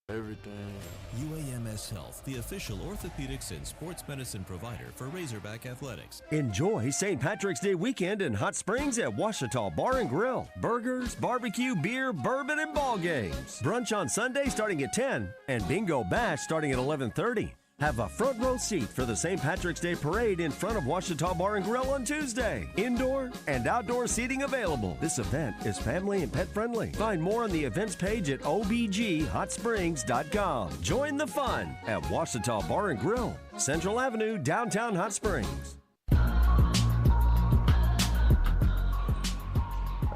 everything. UAMS Health, the official orthopedics and sports medicine provider for Razorback Athletics. Enjoy St. Patrick's Day weekend in Hot Springs at Washita Bar and Grill. Burgers, barbecue, beer, bourbon, and ball games. Brunch on Sunday starting at 10 and Bingo Bash starting at 11:30. Have a front row seat for the St. Patrick's Day Parade in front of Washita Bar and Grill on Tuesday. Indoor and outdoor seating available. This event is family and pet friendly. Find more on the events page at obghotsprings.com. Join the fun at Washita Bar and Grill, Central Avenue, downtown Hot Springs.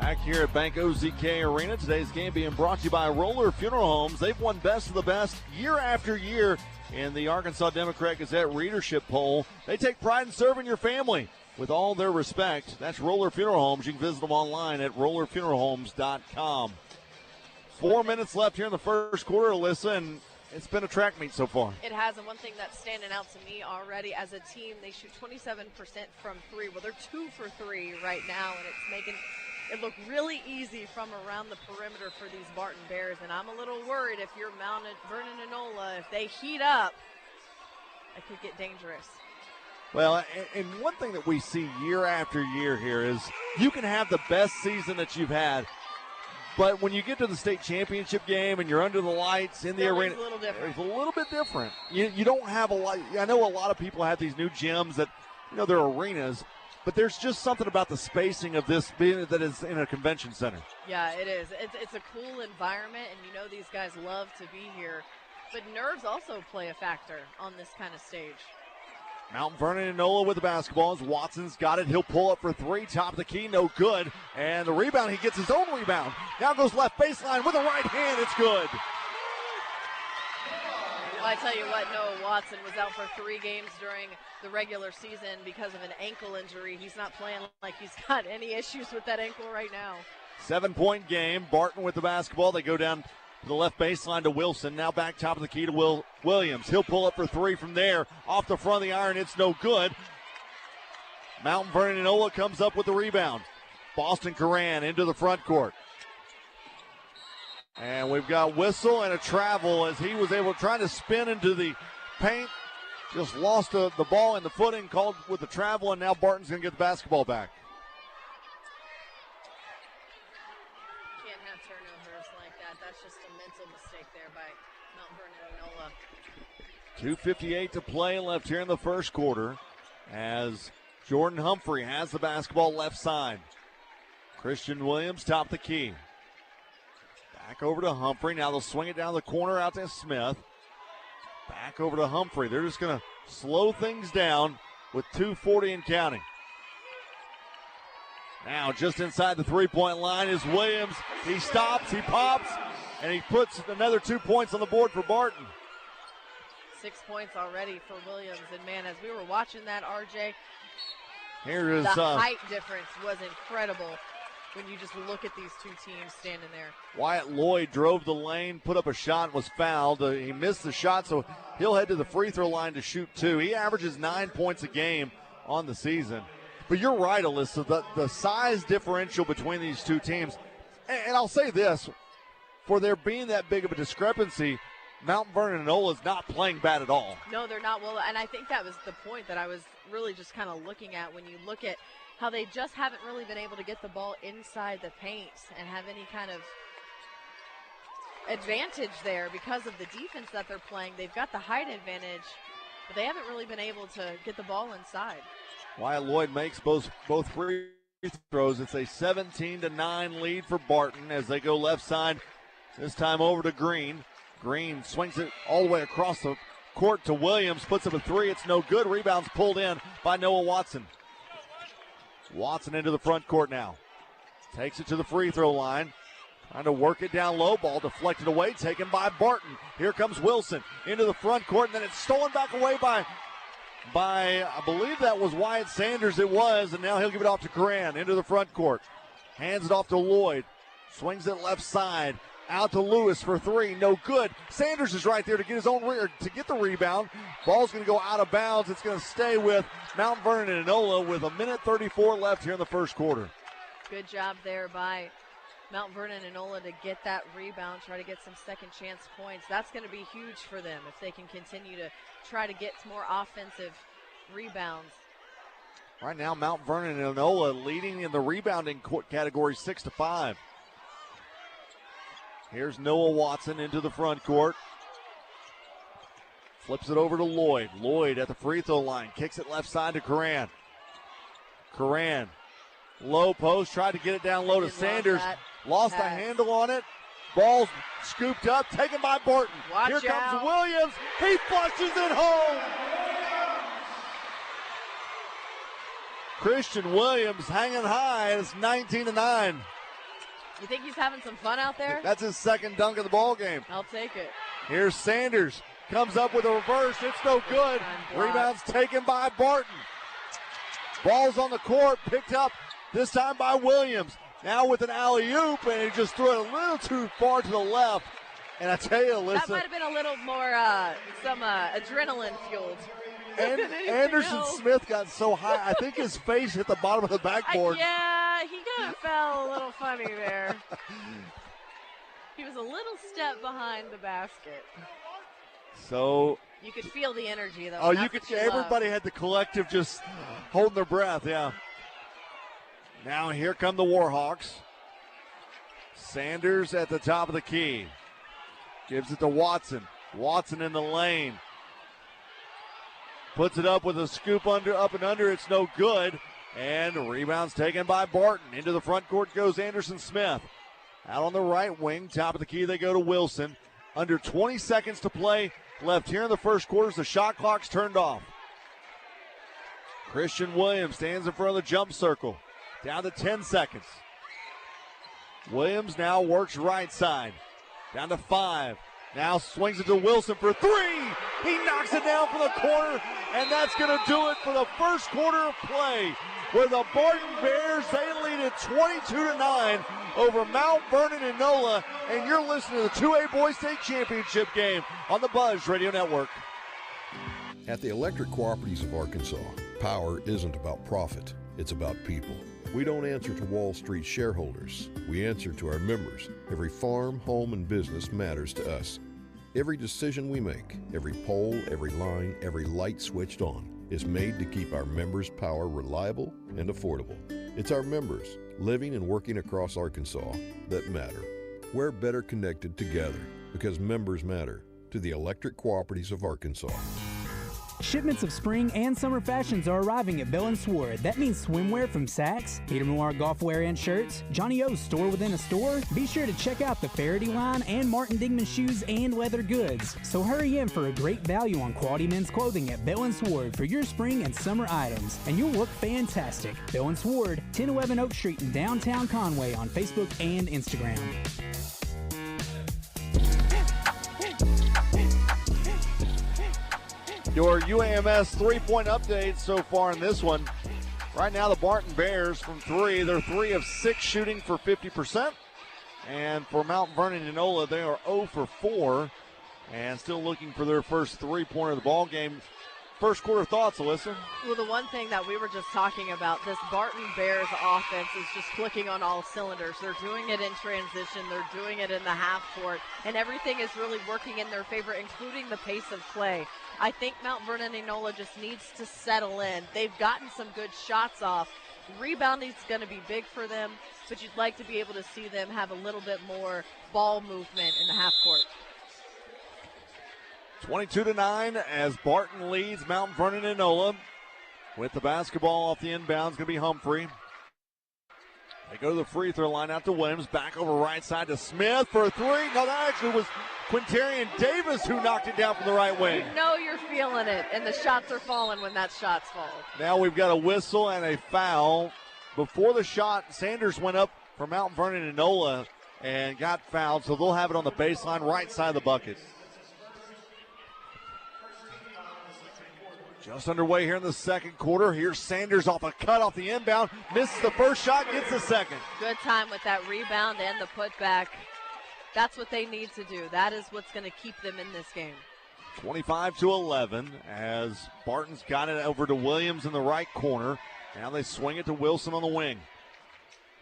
Back here at Bank OZK Arena, today's game being brought to you by Roller Funeral Homes. They've won Best of the Best year after year in the Arkansas Democrat-Gazette readership poll. They take pride in serving your family with all their respect. That's Roller Funeral Homes. You can visit them online at rollerfuneralhomes.com. 4 minutes left here in the first quarter, Alyssa, and it's been a track meet so far. It has, and one thing that's standing out to me already as a team, they shoot 27% from three. Well, they're 2 for 3 right now, and it's making it look really easy from around the perimeter for these Barton Bears, and I'm a little worried if you're Vernon Enola, if they heat up, it could get dangerous. Well, and one thing that we see year after year here is you can have the best season that you've had, but when you get to the state championship game and you're under the lights in the arena, it's a little different. It's a little bit different. You don't have a lot. I know a lot of people have these new gyms that, they're arenas, but there's just something about the spacing of this being that is in a convention center. Yeah, it is. It's a cool environment, and these guys love to be here. But nerves also play a factor on this kind of stage. Mount Vernon Enola with the basketball as Watson's got it. He'll pull up for three. Top of the key, no good. And the rebound, he gets his own rebound. Now goes left baseline with a right hand. It's good. Well, I tell you what, Noah Watson was out for 3 games during the regular season because of an ankle injury. He's not playing like he's got any issues with that ankle right now. 7-point game. Barton with the basketball. They go down to the left baseline to Wilson. Now back top of the key to Williams. He'll pull up for 3 from there. Off the front of the iron, it's no good. Mount Vernon Enola comes up with the rebound. Boston Coran into the front court. And we've got whistle and a travel as he was able to try to spin into the paint. Just lost the ball in the footing, called with the travel, and now Barton's going to get the basketball back. Can't have turnovers like that. That's just a mental mistake there by Mount Vernon Enola. 2:58 to play left here in the first quarter as Jordan Humphrey has the basketball left side. Christian Williams top the key. Back over to Humphrey. Now they'll swing it down the corner out to Smith. Back over to Humphrey. They're just going to slow things down with 2:40 and counting. Now just inside the three-point line is Williams. He stops, he pops, and he puts another 2 points on the board for Barton. 6 points already for Williams. And, man, as we were watching that, RJ, Here is the height difference was incredible when you just look at these two teams standing there. Wyatt Lloyd drove the lane, put up a shot, and was fouled. He missed the shot, so he'll head to the free throw line to shoot 2. He averages 9 points a game on the season. But you're right, Alyssa, the size differential between these two teams, and I'll say this, for there being that big of a discrepancy, Mount Vernon Enola is not playing bad at all. No, they're not. Well, and I think that was the point that I was really just kind of looking at when you look at how they just haven't really been able to get the ball inside the paint and have any kind of advantage there because of the defense that they're playing. They've got the height advantage, but they haven't really been able to get the ball inside. Wyatt Lloyd makes both free throws. It's a 17-9 lead for Barton as they go left side, this time over to Green. Green swings it all the way across the court to Williams, puts up a 3. It's no good. Rebounds pulled in by Noah Watson. Watson into the front court now. Takes it to the free throw line. Trying to work it down low. Ball deflected away. Taken by Barton. Here comes Wilson into the front court. And then it's stolen back away by I believe that was Wyatt Sanders. It was. And now he'll give it off to Coran into the front court. Hands it off to Lloyd. Swings it left side. Out to Lewis for 3. No good. Sanders is right there to get his own to get the rebound. Ball's going to go out of bounds. It's going to stay with Mount Vernon Enola with 1:34 left here in the first quarter. Good job there by Mount Vernon Enola to get that rebound, try to get some second chance points. That's going to be huge for them if they can continue to try to get more offensive rebounds. Right now, Mount Vernon Enola leading in the rebounding category 6-5. Here's Noah Watson into the front court. Flips it over to Lloyd. Lloyd at the free throw line. Kicks it left side to Coran. Coran, low post, tried to get it down low to Sanders. Lost the handle on it. Ball's scooped up, taken by Barton. Here comes Williams. He flushes it home. Christian Williams hanging high. It's 19-9. You think he's having some fun out there? That's his second dunk of the ball game. I'll take it. Here's Sanders. Comes up with a reverse. It's no good. Rebound's taken by Barton. Ball's on the court. Picked up this time by Williams. Now with an alley-oop, and he just threw it a little too far to the left. And I tell you, Alyssa, that might have been a little more some adrenaline fueled. And Anderson Smith got so high, I think his face hit the bottom of the backboard. Yeah, he kind of fell a little funny there. He was a little step behind the basket. So you could feel the energy, though. Oh, you could. Everybody had the collective just holding their breath. Yeah. Now here come the Warhawks. Sanders at the top of the key. Gives it to Watson. Watson in the lane. Puts it up with a scoop up and under. It's no good. And rebounds taken by Barton. Into the front court goes Anderson Smith. Out on the right wing, top of the key, they go to Wilson. Under 20 seconds to play left here in the first quarter. The shot clock's turned off. Christian Williams stands in front of the jump circle. Down to 10 seconds. Williams now works right side. Down to 5. Now swings it to Wilson for 3. He knocks it down for the corner, and that's going to do it for the first quarter of play. Where the Barton Bears, they lead it 22-9 over Mount Vernon Enola, and you're listening to the 2A Boys State Championship game on the Buzz Radio Network. At the Electric Cooperatives of Arkansas, power isn't about profit, it's about people. We don't answer to Wall Street shareholders. We answer to our members. Every farm, home, and business matters to us. Every decision we make, every pole, every line, every light switched on is made to keep our members' power reliable and affordable. It's our members, living and working across Arkansas, that matter. We're better connected together because members matter to the Electric Cooperatives of Arkansas. Shipments of spring and summer fashions are arriving at Bell & Sword. That means swimwear from Saks, Peter Millar golf wear and shirts, Johnny O's store within a store. Be sure to check out the Faraday line and Martin Dingman shoes and leather goods. So hurry in for a great value on quality men's clothing at Bell & Sword for your spring and summer items. And you'll look fantastic. Bell & Sword, 1011 Oak Street in downtown Conway on Facebook and Instagram. Your UAMS three-point update so far in this one. Right now, the Barton Bears from 3, they're 3 of 6 shooting for 50%. And for Mount Vernon Enola, they are 0 for 4 and still looking for their first three-pointer of the ball game. First quarter thoughts, Alyssa? Well, the one thing that we were just talking about, this Barton Bears offense is just clicking on all cylinders. They're doing it in transition. They're doing it in the half court. And everything is really working in their favor, including the pace of play. I think Mount Vernon Enola just needs to settle in. They've gotten some good shots off. Rebounding is going to be big for them, but you'd like to be able to see them have a little bit more ball movement in the half court. 22-9 as Barton leads Mount Vernon Enola. With the basketball off the inbounds, going to be Humphrey. They go to the free throw line out to Williams. Back over right side to Smith for 3. No, that actually was Quintarian Davis who knocked it down from the right wing. You know you're feeling it, and the shots are falling when that shot's falling. Now we've got a whistle and a foul. Before the shot, Sanders went up for Mount Vernon Enola and got fouled, so they'll have it on the baseline right side of the bucket. Just underway here in the second quarter. Here's Sanders off a cut off the inbound. Misses the first shot, gets the second. Good time with that rebound and the putback. That's what they need to do. That is what's going to keep them in this game. 25-11 as Barton's got it over to Williams in the right corner. Now they swing it to Wilson on the wing.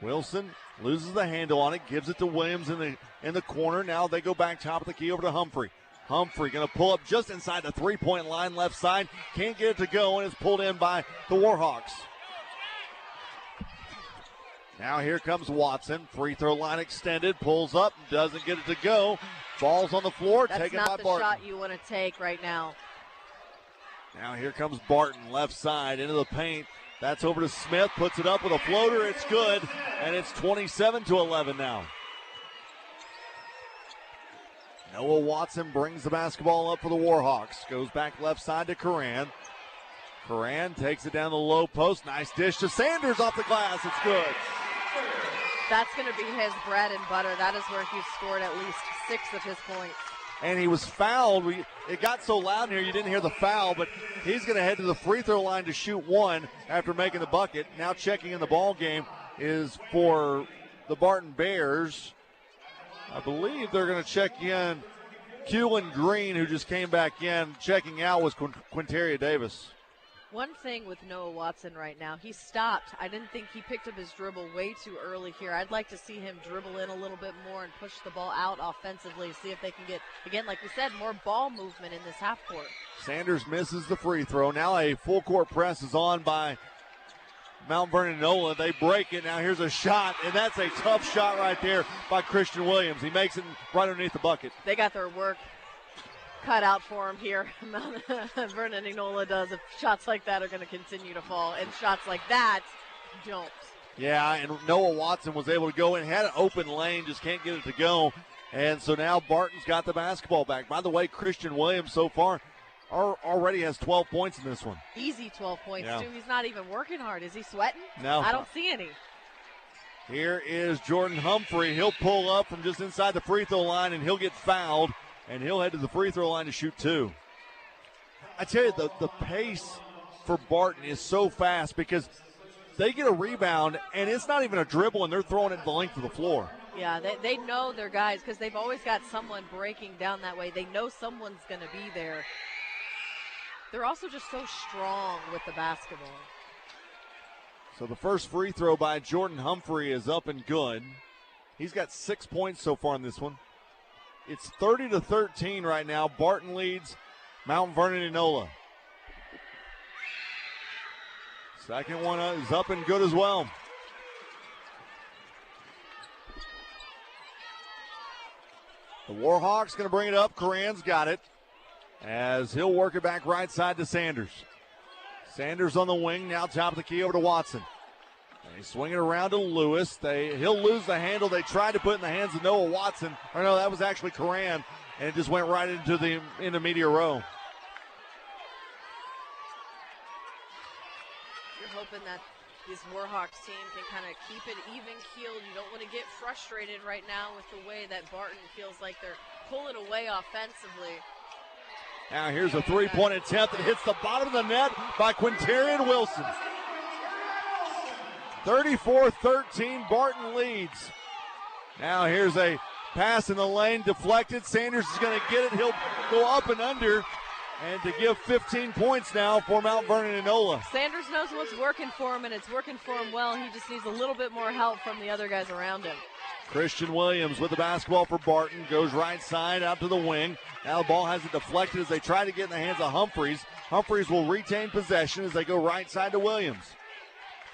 Wilson loses the handle on it, gives it to Williams in the corner. Now they go back top of the key over to Humphrey. Humphrey going to pull up just inside the three-point line left side. Can't get it to go, and it's pulled in by the Warhawks. Now here comes Watson. Free throw line extended. Pulls up. Doesn't get it to go. Falls on the floor. Taken by Barton. That's not the shot you want to take right now. Now here comes Barton. Left side into the paint. That's over to Smith. Puts it up with a floater. It's good. And it's 27-11 now. Noah Watson brings the basketball up for the Warhawks. Goes back left side to Coran. Coran takes it down the low post. Nice dish to Sanders off the glass. It's good. That's going to be his bread and butter. That is where he's scored at least 6 of his points. And he was fouled. It got so loud in here you didn't hear the foul, but he's going to head to the free throw line to shoot one after making the bucket. Now checking in the ball game is for the Barton Bears. I believe they're going to check in Keelan Green, who just came back in. Checking out was Quinteria Davis. One thing with Noah Watson right now, he stopped. I didn't think he picked up his dribble way too early here. I'd like to see him dribble in a little bit more and push the ball out offensively, see if they can get, again, like we said, more ball movement in this half court. Sanders misses the free throw. Now a full court press is on by Mount Vernon Enola. They break it. Now here's a shot, and that's a tough shot right there by Christian Williams. He makes it right underneath the bucket. They got their work cut out for him here. Vernon Enola does. If shots like that are going to continue to fall, and shots like that don't. Yeah, and Noah Watson was able to go in, had an open lane, just can't get it to go. And so now Barton's got the basketball back. By the way, Christian Williams so far already has 12 points in this one. Easy 12 points, too. He's not even working hard. Is he sweating? No. I don't see any. Here is Jordan Humphrey. He'll pull up from just inside the free throw line, and he'll get fouled, and he'll head to the free throw line to shoot two. I tell you, the pace for Barton is so fast because they get a rebound, and it's not even a dribble, and they're throwing it the length of the floor. Yeah, they know their guys because they've always got someone breaking down that way. They know someone's going to be there. They're also just so strong with the basketball. So the first free throw by Jordan Humphrey is up and good. He's got 6 points so far in this one. It's 30-13 right now. Barton leads Mount Vernon Enola. Second one is up and good as well. The Warhawks going to bring it up. Coran's got it as he'll work it back right side to Sanders. Sanders on the wing, now top of the key over to Watson. They swing it around to Lewis. He'll lose the handle. They tried to put it in the hands of Noah Watson. Or no, that was actually Coran, and it just went right into the intermediate row. You're hoping that this Warhawks team can kind of keep it even-keeled. You don't want to get frustrated right now with the way that Barton feels like they're pulling away offensively. Now here's a three-point attempt that hits the bottom of the net by Quintarian Wilson. 34-13, Barton leads. Now here's a pass in the lane, deflected. Sanders is going to get it. He'll go up and under, and to give 15 points now for Mount Vernon Enola. Sanders knows what's working for him, and it's working for him well. He just needs a little bit more help from the other guys around him. Christian Williams with the basketball for Barton. Goes right side out to the wing. Now the ball has it deflected as they try to get in the hands of Humphreys. Humphreys will retain possession as they go right side to Williams.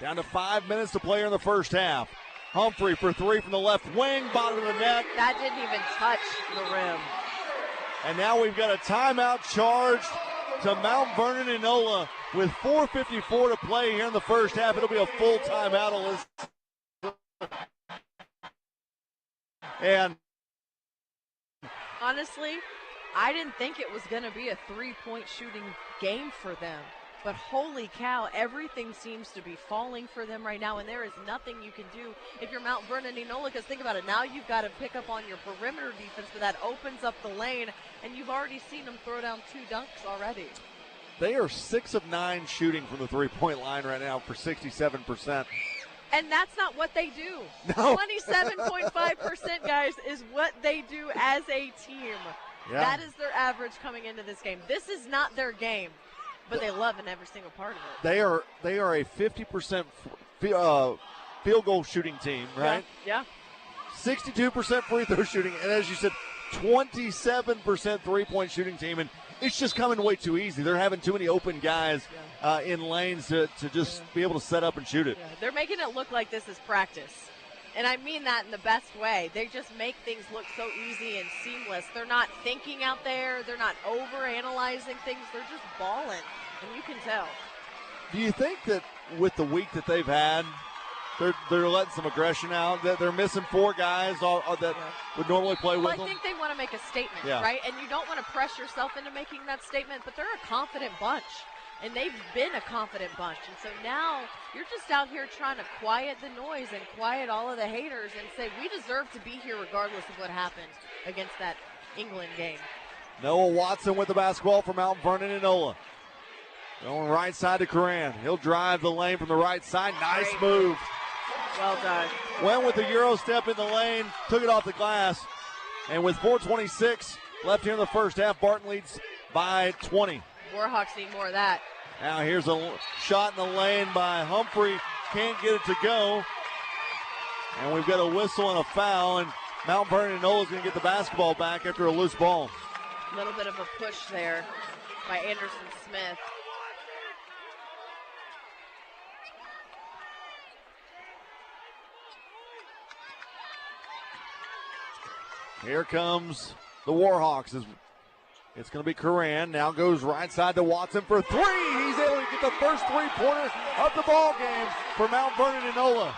Down to 5 minutes to play in the first half. Humphrey for three from the left wing, bottom of the net. That didn't even touch the rim. And now we've got a timeout charged to Mount Vernon Enola with 4:54 to play here in the first half. It'll be a full timeout, Alyssa. And honestly, I didn't think it was going to be a three-point shooting game for them. But holy cow, everything seems to be falling for them right now, and there is nothing you can do if you're Mount Vernon Enola, because think about it, now you've got to pick up on your perimeter defense, but that opens up the lane, and you've already seen them throw down 2 dunks already. They are 6 of 9 shooting from the three-point line right now for 67%. And that's not what they do. No. 27.5%, guys, is what they do as a team. Yeah. That is their average coming into this game. This is not their game, but they love in every single part of it. They are a 50% field goal shooting team, right? Yeah. 62% free throw shooting, and as you said, 27% three-point shooting team, and it's just coming way too easy. They're having too many open guys in lanes to just be able to set up and shoot it. Yeah. They're making it look like this is practice. And I mean that in the best way. They just make things look so easy and seamless. They're not thinking out there. They're not over-analyzing things. They're just balling, and you can tell. Do you think that with the week that they've had, they're letting some aggression out, that they're missing four guys that would normally play with them? I think they want to make a statement, right? And you don't want to press yourself into making that statement, but they're a confident bunch, and they've been a confident bunch. And so now you're just out here trying to quiet the noise and quiet all of the haters and say, we deserve to be here regardless of what happened against that England game. Noah Watson with the basketball for Mount Vernon Enola. Going right side to Coran. He'll drive the lane from the right side. Nice move. Well done. Went with the Euro step in the lane, took it off the glass. And with 4:26 left here in the first half, Barton leads by 20. Warhawks need more of that. Now here's a shot in the lane by Humphrey. Can't get it to go. And we've got a whistle and a foul. And Mount Vernon Enola is going to get the basketball back after a loose ball. A little bit of a push there by Anderson Smith. Here comes the Warhawks. It's going to be Coran. Now goes right side to Watson for three. He's able to get the first three-pointer of the ball game for Mount Vernon Enola.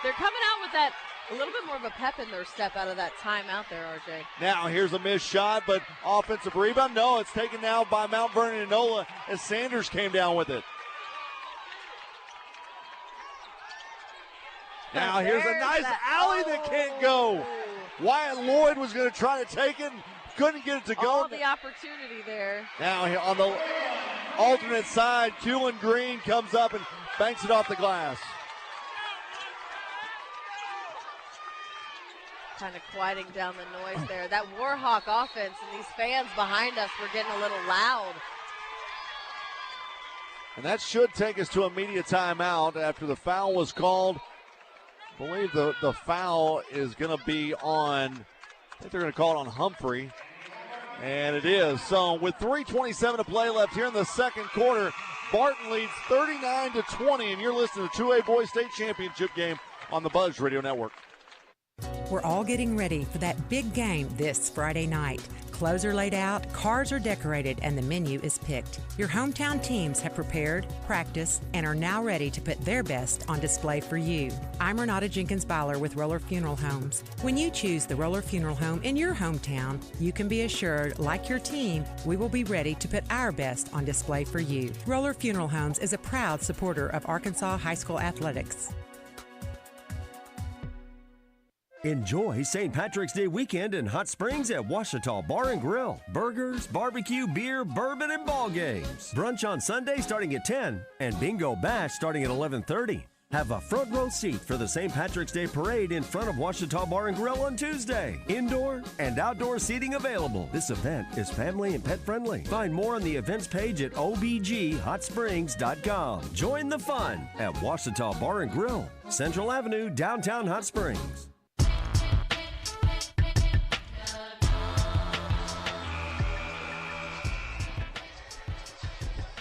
They're coming out with that a little bit more of a pep in their step out of that timeout there, RJ. Now here's a missed shot, but offensive rebound. No, it's taken now by Mount Vernon Enola as Sanders came down with it. Now here's a nice alley that can't go. Wyatt Lloyd was going to try to take it, couldn't get it to go. All the opportunity there. Now on the alternate side, Keelan Green comes up and banks it off the glass. Kind of quieting down the noise there. That Warhawk offense and these fans behind us were getting a little loud. And that should take us to immediate timeout after the foul was called. I believe the foul is going to be on, I think they're going to call it on Humphrey. And it is. So with 3:27 to play left here in the second quarter, Barton leads 39-20. And you're listening to 2A Boys State Championship game on the Buzz Radio Network. We're all getting ready for that big game this Friday night. Clothes are laid out, cars are decorated, and the menu is picked. Your hometown teams have prepared, practiced, and are now ready to put their best on display for you. I'm Renata Jenkins-Byler with Roller Funeral Homes. When you choose the Roller Funeral Home in your hometown, you can be assured, like your team, we will be ready to put our best on display for you. Roller Funeral Homes is a proud supporter of Arkansas High School athletics. Enjoy St. Patrick's Day weekend in Hot Springs at Washita Bar and Grill. Burgers, barbecue, beer, bourbon, and ball games. Brunch on Sunday starting at 10 and Bingo Bash starting at 11:30. Have a front row seat for the St. Patrick's Day parade in front of Washita Bar and Grill on Tuesday. Indoor and outdoor seating available. This event is family and pet friendly. Find more on the events page at obghhotsprings.com. Join the fun at Washita Bar and Grill, Central Avenue, downtown Hot Springs.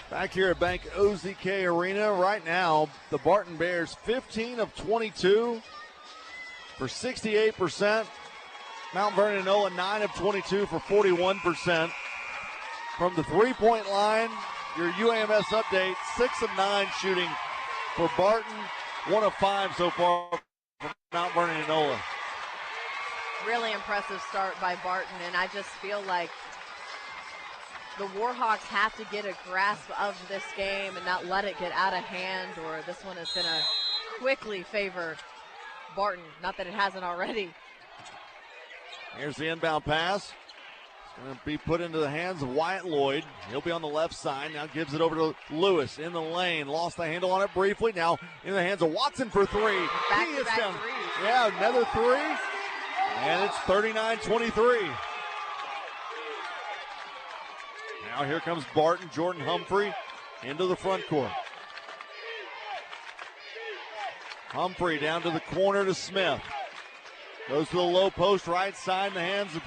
Back here at Bank OZK Arena right now, the Barton Bears 15 of 22 for 68%. Mount Vernon Enola 9 of 22 for 41%. From the three-point line, your UAMS update, 6 of 9 shooting for Barton, 1 of 5 so far for Mount Vernon Enola. Really impressive start by Barton, and I just feel like the Warhawks have to get a grasp of this game and not let it get out of hand, or this one is going to quickly favor Barton. Not that it hasn't already. Here's the inbound pass. It's going to be put into the hands of Wyatt Lloyd. He'll be on the left side. Now gives it over to Lewis in the lane. Lost the handle on it briefly. Now in the hands of Watson for three. Back-to-back threes. Yeah, another three. And it's 39-23. Now here comes Barton, Jordan Humphrey into the front court. Humphrey down to the corner to Smith. Goes to the low post, right side in the hands of,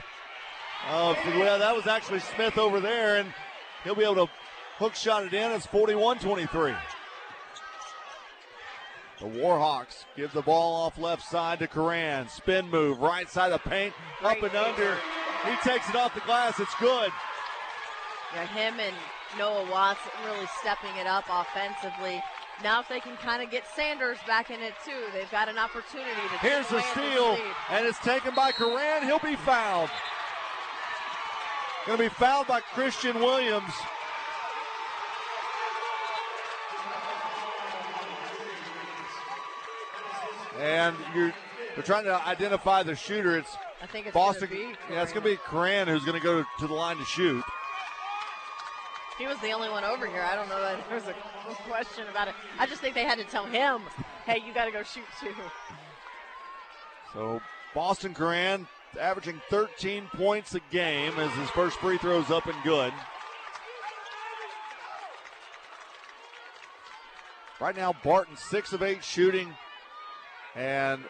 well, that was actually Smith over there, and he'll be able to hook shot it in. It's 41-23. The Warhawks give the ball off left side to Coran. Spin move, right side of the paint, up and under. He takes it off the glass. It's good. Yeah, him and Noah Watson really stepping it up offensively. Now if they can kind of get Sanders back in it too, they've got an opportunity to Here's the steal, and it's taken by Coran. He'll be fouled. Going to be fouled by Christian Williams. And they're trying to identify the shooter. I think it's Boston. Gonna be yeah, it's going to be Coran who's going to go to the line to shoot. He was the only one over here. I don't know that there was a question about it. I just think they had to tell him, hey, you got to go shoot too. So Boston Coran averaging 13 points a game as his first free throw's up and good. Right now, Barton 6 of 8 shooting, and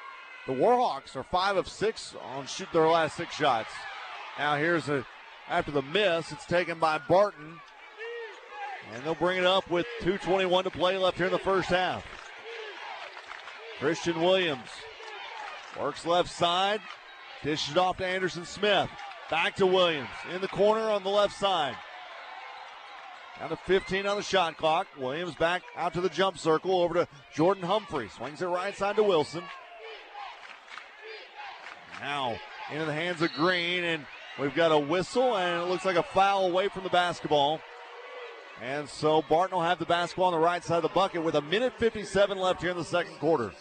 the Warhawks are 5 of 6 on their last 6 shots. Now after the miss, it's taken by Barton. And they'll bring it up with 2:21 to play left here in the first half. Christian Williams works left side, dishes it off to Anderson Smith. Back to Williams in the corner on the left side. Down to 15 on the shot clock. Williams back out to the jump circle over to Jordan Humphrey. Swings it right side to Wilson. Now into the hands of Green, and we've got a whistle, and it looks like a foul away from the basketball. And so Barton will have the basketball on the right side of the bucket with 1:57 left here in the second quarter.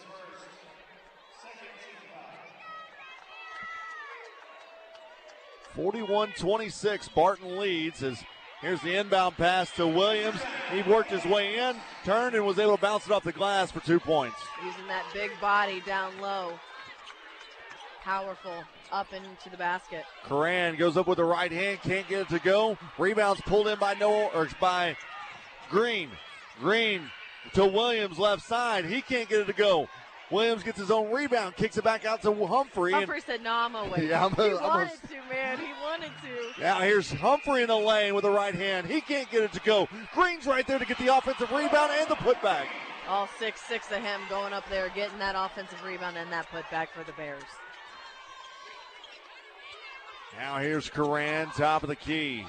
(41-26), Barton leads as here's the inbound pass to Williams. He worked his way in, turned, and was able to bounce it off the glass for 2 points. Using that big body down low. Powerful up into the basket. Coran goes up with the right hand, can't get it to go. Rebounds pulled in by by Green. Green to Williams left side. He can't get it to go. Williams gets his own rebound, kicks it back out to Humphrey. Humphrey said, no, I'm away. Yeah, he wanted to, man. He wanted to. Now here's Humphrey in the lane with the right hand. He can't get it to go. Green's right there to get the offensive rebound and the putback. All 6'6" of him going up there, getting that offensive rebound and that putback for the Bears. Now here's Coran, top of the key.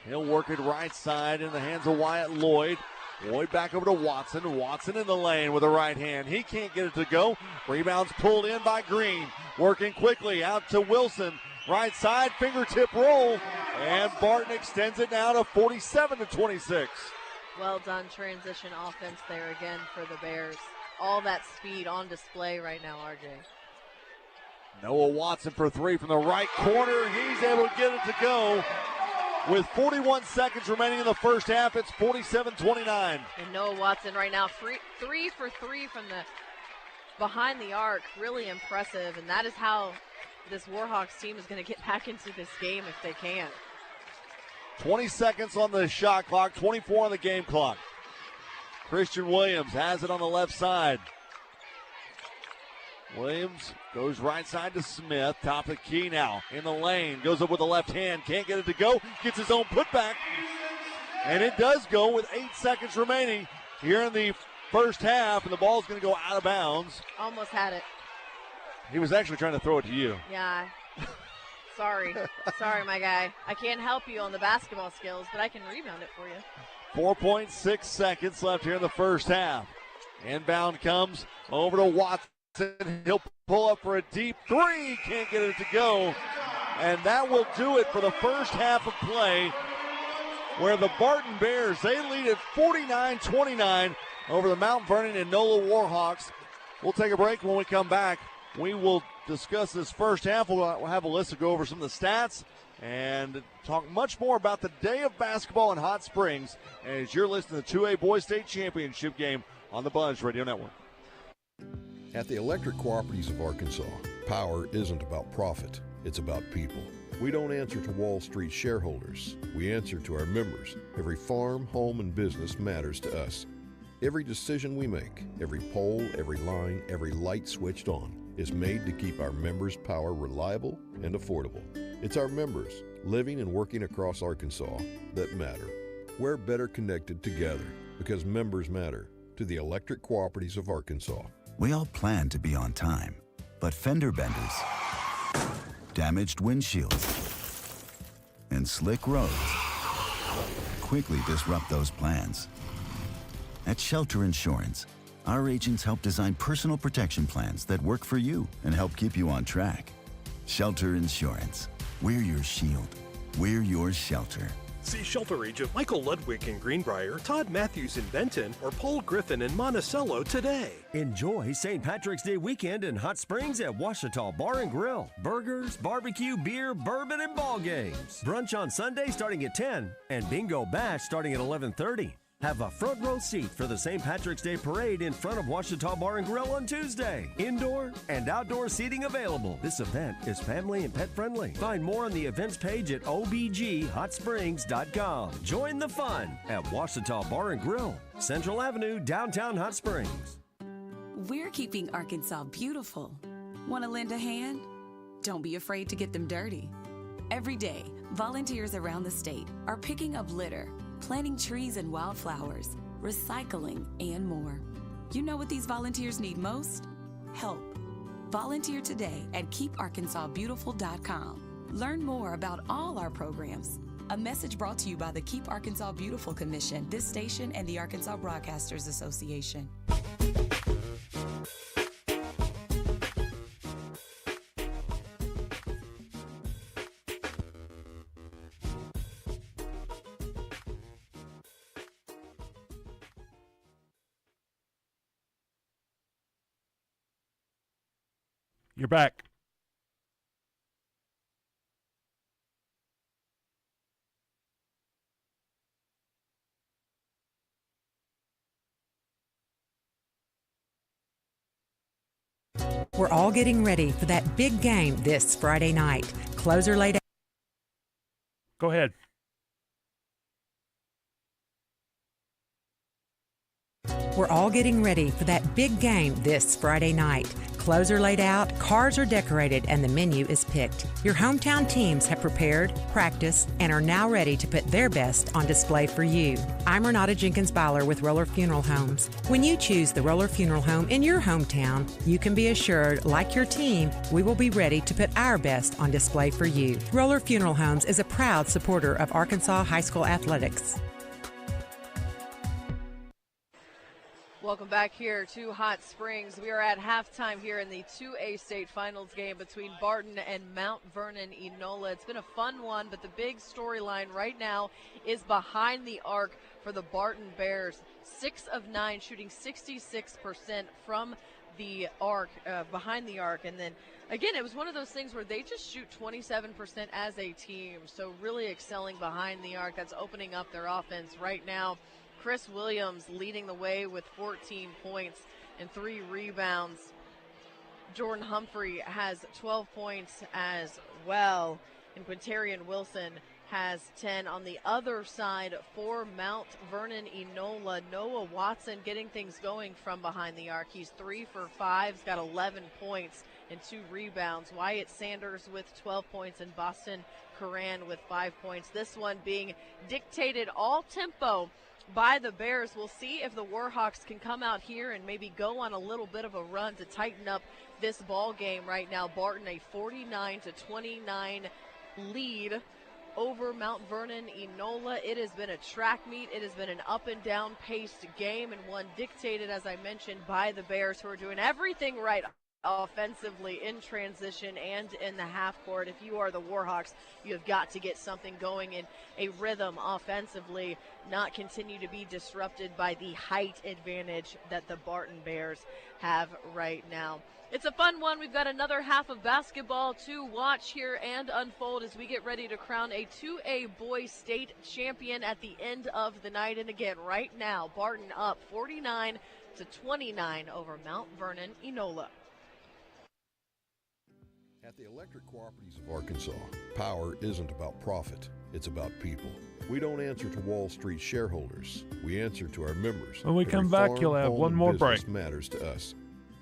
He'll work it right side in the hands of Wyatt Lloyd. Lloyd back over to Watson. Watson in the lane with the right hand. He can't get it to go. Rebounds pulled in by Green. Working quickly out to Wilson. Right side, fingertip roll. And Barton extends it now to 47-26. Well done transition offense there again for the Bears. All that speed on display right now, RJ. Noah Watson for 3 from the right corner. He's able to get it to go. With 41 seconds remaining in the first half, it's 47-29. And Noah Watson right now, 3 for 3 from the behind the arc. Really impressive, and that is how this Warhawks team is going to get back into this game if they can. 20 seconds on the shot clock, 24 on the game clock. Christian Williams has it on the left side. Williams goes right side to Smith, top of the key now, in the lane, goes up with the left hand, can't get it to go, gets his own putback, and it does go with 8 seconds remaining here in the first half, and the ball's going to go out of bounds. Almost had it. He was actually trying to throw it to you. Yeah. Sorry, my guy. I can't help you on the basketball skills, but I can rebound it for you. 4.6 seconds left here in the first half. Inbound comes over to Watson. He'll pull up for a deep 3. Can't get it to go. And that will do it for the first half of play, where the Barton Bears, they lead at 49-29 over the Mount Vernon Enola Warhawks. We'll take a break. When we come back, we will discuss this first half. We'll have Alyssa go over some of the stats and talk much more about the day of basketball in Hot Springs as you're listening to the 2A Boys State Championship game on the Buzz Radio Network. At the Electric Cooperatives of Arkansas, power isn't about profit, it's about people. We don't answer to Wall Street shareholders. We answer to our members. Every farm, home, and business matters to us. Every decision we make, every pole, every line, every light switched on is made to keep our members' power reliable and affordable. It's our members, living and working across Arkansas, that matter. We're better connected together because members matter to the electric cooperatives of Arkansas. We all plan to be on time, but fender benders, damaged windshields, and slick roads quickly disrupt those plans. At Shelter Insurance, our agents help design personal protection plans that work for you and help keep you on track. Shelter Insurance. We're your shield. We're your shelter. See Shelter Agent Michael Ludwig in Greenbrier, Todd Matthews in Benton, or Paul Griffin in Monticello today. Enjoy St. Patrick's Day weekend in Hot Springs at Washita Bar and Grill. Burgers, barbecue, beer, bourbon, and ball games. Brunch on Sunday starting at 10 and Bingo Bash starting at 11:30. Have a front row seat for the St. Patrick's Day Parade in front of Washita Bar and Grill on Tuesday. Indoor and outdoor seating available. This event is family and pet friendly. Find more on the events page at obghhotsprings.com. Join the fun at Washita Bar and Grill, Central Avenue, downtown Hot Springs. We're keeping Arkansas beautiful. Want to lend a hand? Don't be afraid to get them dirty. Every day, volunteers around the state are picking up litter, planting trees and wildflowers, recycling, and more. You know what these volunteers need most? Help. Volunteer today at keeparkansasbeautiful.com. Learn more about all our programs. A message brought to you by the Keep Arkansas Beautiful Commission, this station, and the Arkansas Broadcasters Association. You're back. We're all getting ready for that big game this Friday night. Closer laid out. Go ahead. We're all getting ready for that big game this Friday night. Clothes are laid out, cars are decorated, and the menu is picked. Your hometown teams have prepared, practiced, and are now ready to put their best on display for you. I'm Renata Jenkins-Byler with Roller Funeral Homes. When you choose the Roller Funeral Home in your hometown, you can be assured, like your team, we will be ready to put our best on display for you. Roller Funeral Homes is a proud supporter of Arkansas High School athletics. Welcome back here to Hot Springs. We are at halftime here in the 2A state finals game between Barton and Mount Vernon Enola. It's been a fun one, but the big storyline right now is behind the arc for the Barton Bears. 6 of 9, shooting 66% from the arc, behind the arc. And then, again, it was one of those things where they just shoot 27% as a team. So really excelling behind the arc. That's opening up their offense right now. Chris Williams leading the way with 14 points and 3 rebounds. Jordan Humphrey has 12 points as well. And Quintarian Wilson has 10 on the other side for Mount Vernon Enola. Noah Watson getting things going from behind the arc. He's 3 for 5, he's got 11 points and 2 rebounds. Wyatt Sanders with 12 points and Boston Coran with 5 points. This one being dictated all tempo by the Bears. We'll see if the Warhawks can come out here and maybe go on a little bit of a run to tighten up this ball game right now. Barton a 49-29 lead over Mount Vernon Enola. It has been a track meet. It has been an up and down paced game, and one dictated, as I mentioned, by the Bears, who are doing everything right offensively in transition and in the half court. If you are the Warhawks, you have got to get something going in a rhythm offensively, not continue to be disrupted by the height advantage that the Barton Bears have right now. It's a fun one. We've got another half of basketball to watch here and unfold as we get ready to crown a 2A boys state champion at the end of the night. And again, right now, Barton up 49-29 over Mount Vernon Enola. At the Electric Cooperatives of Arkansas, power isn't about profit, it's about people. We don't answer to Wall Street shareholders. We answer to our members. When we come back, you'll have one more break. Matters to us.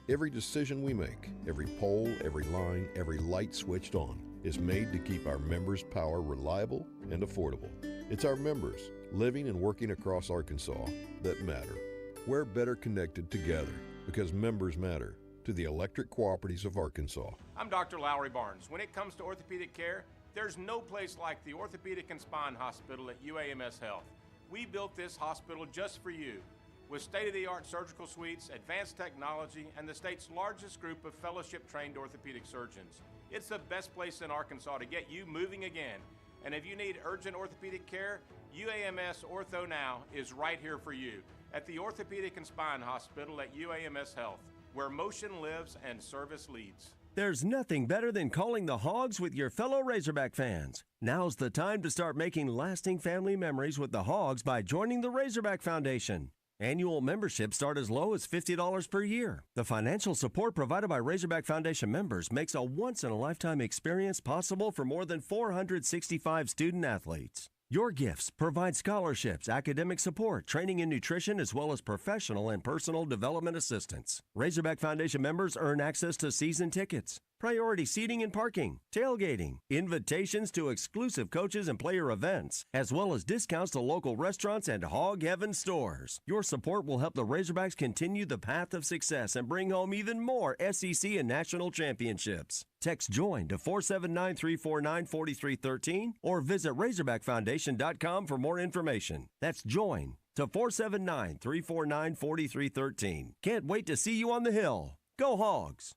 Every decision we make, every pole, every line, every light switched on is made to keep our members' power reliable and affordable. It's our members living and working across Arkansas that matter. We're better connected together because members matter. To the Electric Cooperatives of Arkansas. I'm Dr. Lowry Barnes. When it comes to orthopedic care, there's no place like the Orthopedic and Spine Hospital at UAMS Health. We built this hospital just for you, with state-of-the-art surgical suites, advanced technology, and the state's largest group of fellowship-trained orthopedic surgeons. It's the best place in Arkansas to get you moving again. And if you need urgent orthopedic care, UAMS Ortho Now is right here for you at the Orthopedic and Spine Hospital at UAMS Health, where motion lives and service leads. There's nothing better than calling the Hogs with your fellow Razorback fans. Now's the time to start making lasting family memories with the Hogs by joining the Razorback Foundation. Annual memberships start as low as $50 per year. The financial support provided by Razorback Foundation members makes a once-in-a-lifetime experience possible for more than 465 student athletes. Your gifts provide scholarships, academic support, training in nutrition, as well as professional and personal development assistance. Razorback Foundation members earn access to season tickets, priority seating and parking, tailgating, invitations to exclusive coaches and player events, as well as discounts to local restaurants and Hog Heaven stores. Your support will help the Razorbacks continue the path of success and bring home even more SEC and national championships. Text JOIN to 479-349-4313 or visit RazorbackFoundation.com for more information. That's JOIN to 479-349-4313. Can't wait to see you on the Hill. Go Hogs!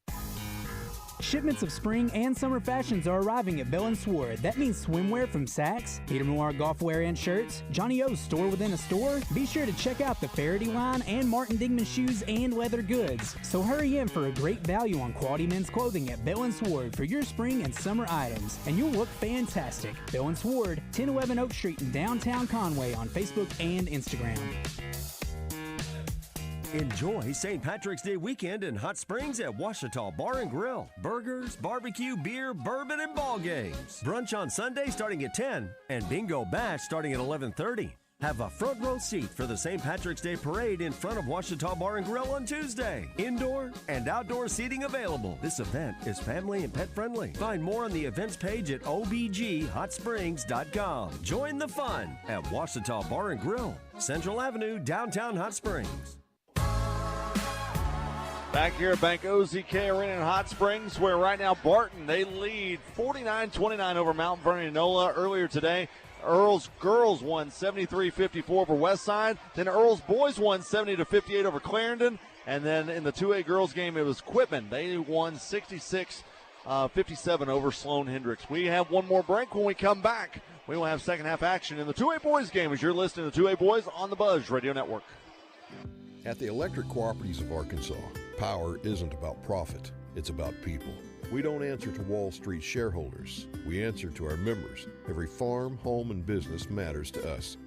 Shipments of spring and summer fashions are arriving at Bell & Sword. That means swimwear from Saks, Peter Noir golf wear and shirts, Johnny O's store within a store. Be sure to check out the Faraday line and Martin Dingman shoes and leather goods. So hurry in for a great value on quality men's clothing at Bell & Sword for your spring and summer items, and you'll look fantastic. Bell & Sword, 1011 Oak Street in downtown Conway on Facebook and Instagram. Enjoy St. Patrick's Day weekend in Hot Springs at Washita Bar and Grill. Burgers, barbecue, beer, bourbon, and ball games. Brunch on Sunday starting at 10 and Bingo Bash starting at 11:30. Have a front row seat for the St. Patrick's Day Parade in front of Washita Bar and Grill on Tuesday. Indoor and outdoor seating available. This event is family and pet friendly. Find more on the events page at obghhotsprings.com. Join the fun at Washita Bar and Grill, Central Avenue, downtown Hot Springs. Back here at Bank OZK Arena in Hot Springs, where right now Barton, they lead 49-29 over Mount Vernon Enola earlier today. Earl's girls won 73-54 over Westside. Then Earl's boys won 70-58 over Clarendon. And then in the 2A girls game, it was Quitman. They won 66-57 over Sloan Hendricks. We have one more break. When we come back, we will have second half action in the 2A boys game as you're listening to 2A Boys on the Buzz Radio Network. At the Electric Cooperatives of Arkansas, power isn't about profit, it's about people. We don't answer to Wall Street shareholders. We answer to our members. Every farm, home, and business matters to us.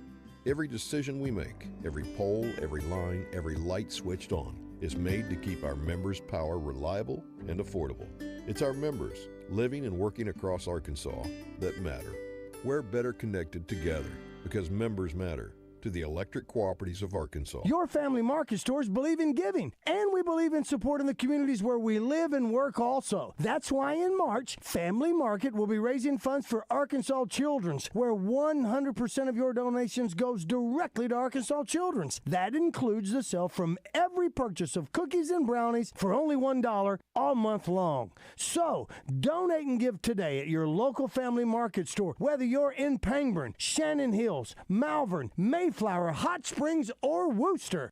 Every decision we make, every pole, every line, every light switched on is made to keep our members' power reliable and affordable. It's our members living and working across Arkansas that matter. We're better connected together because members matter. To the Electric Cooperatives of Arkansas. Your family market stores believe in giving, and we believe in supporting the communities where we live and work also. That's why in March, Family Market will be raising funds for Arkansas Children's, where 100% of your donations goes directly to Arkansas Children's. That includes the sale from every purchase of cookies and brownies for only $1 all month long. So, donate and give today at your local family market store, whether you're in Pangburn, Shannon Hills, Malvern, Mayflower, Hot Springs, or Wooster.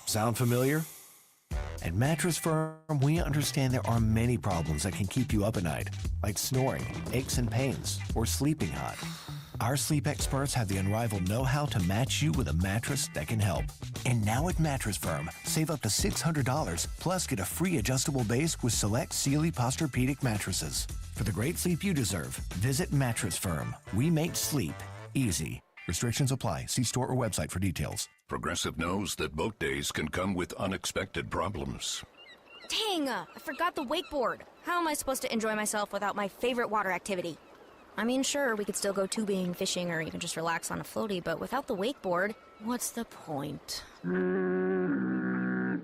Sound familiar? At Mattress Firm, we understand there are many problems that can keep you up at night, like snoring, aches and pains, or sleeping hot. Our sleep experts have the unrivaled know-how to match you with a mattress that can help. And now at Mattress Firm, save up to $600, plus get a free adjustable base with select Sealy Posturepedic mattresses. For the great sleep you deserve, visit Mattress Firm. We make sleep easy. Restrictions apply. See store or website for details. Progressive knows that boat days can come with unexpected problems. Dang, I forgot the wakeboard. How am I supposed to enjoy myself without my favorite water activity? I mean, sure, we could still go tubing, fishing, or even just relax on a floaty, but without the wakeboard, what's the point?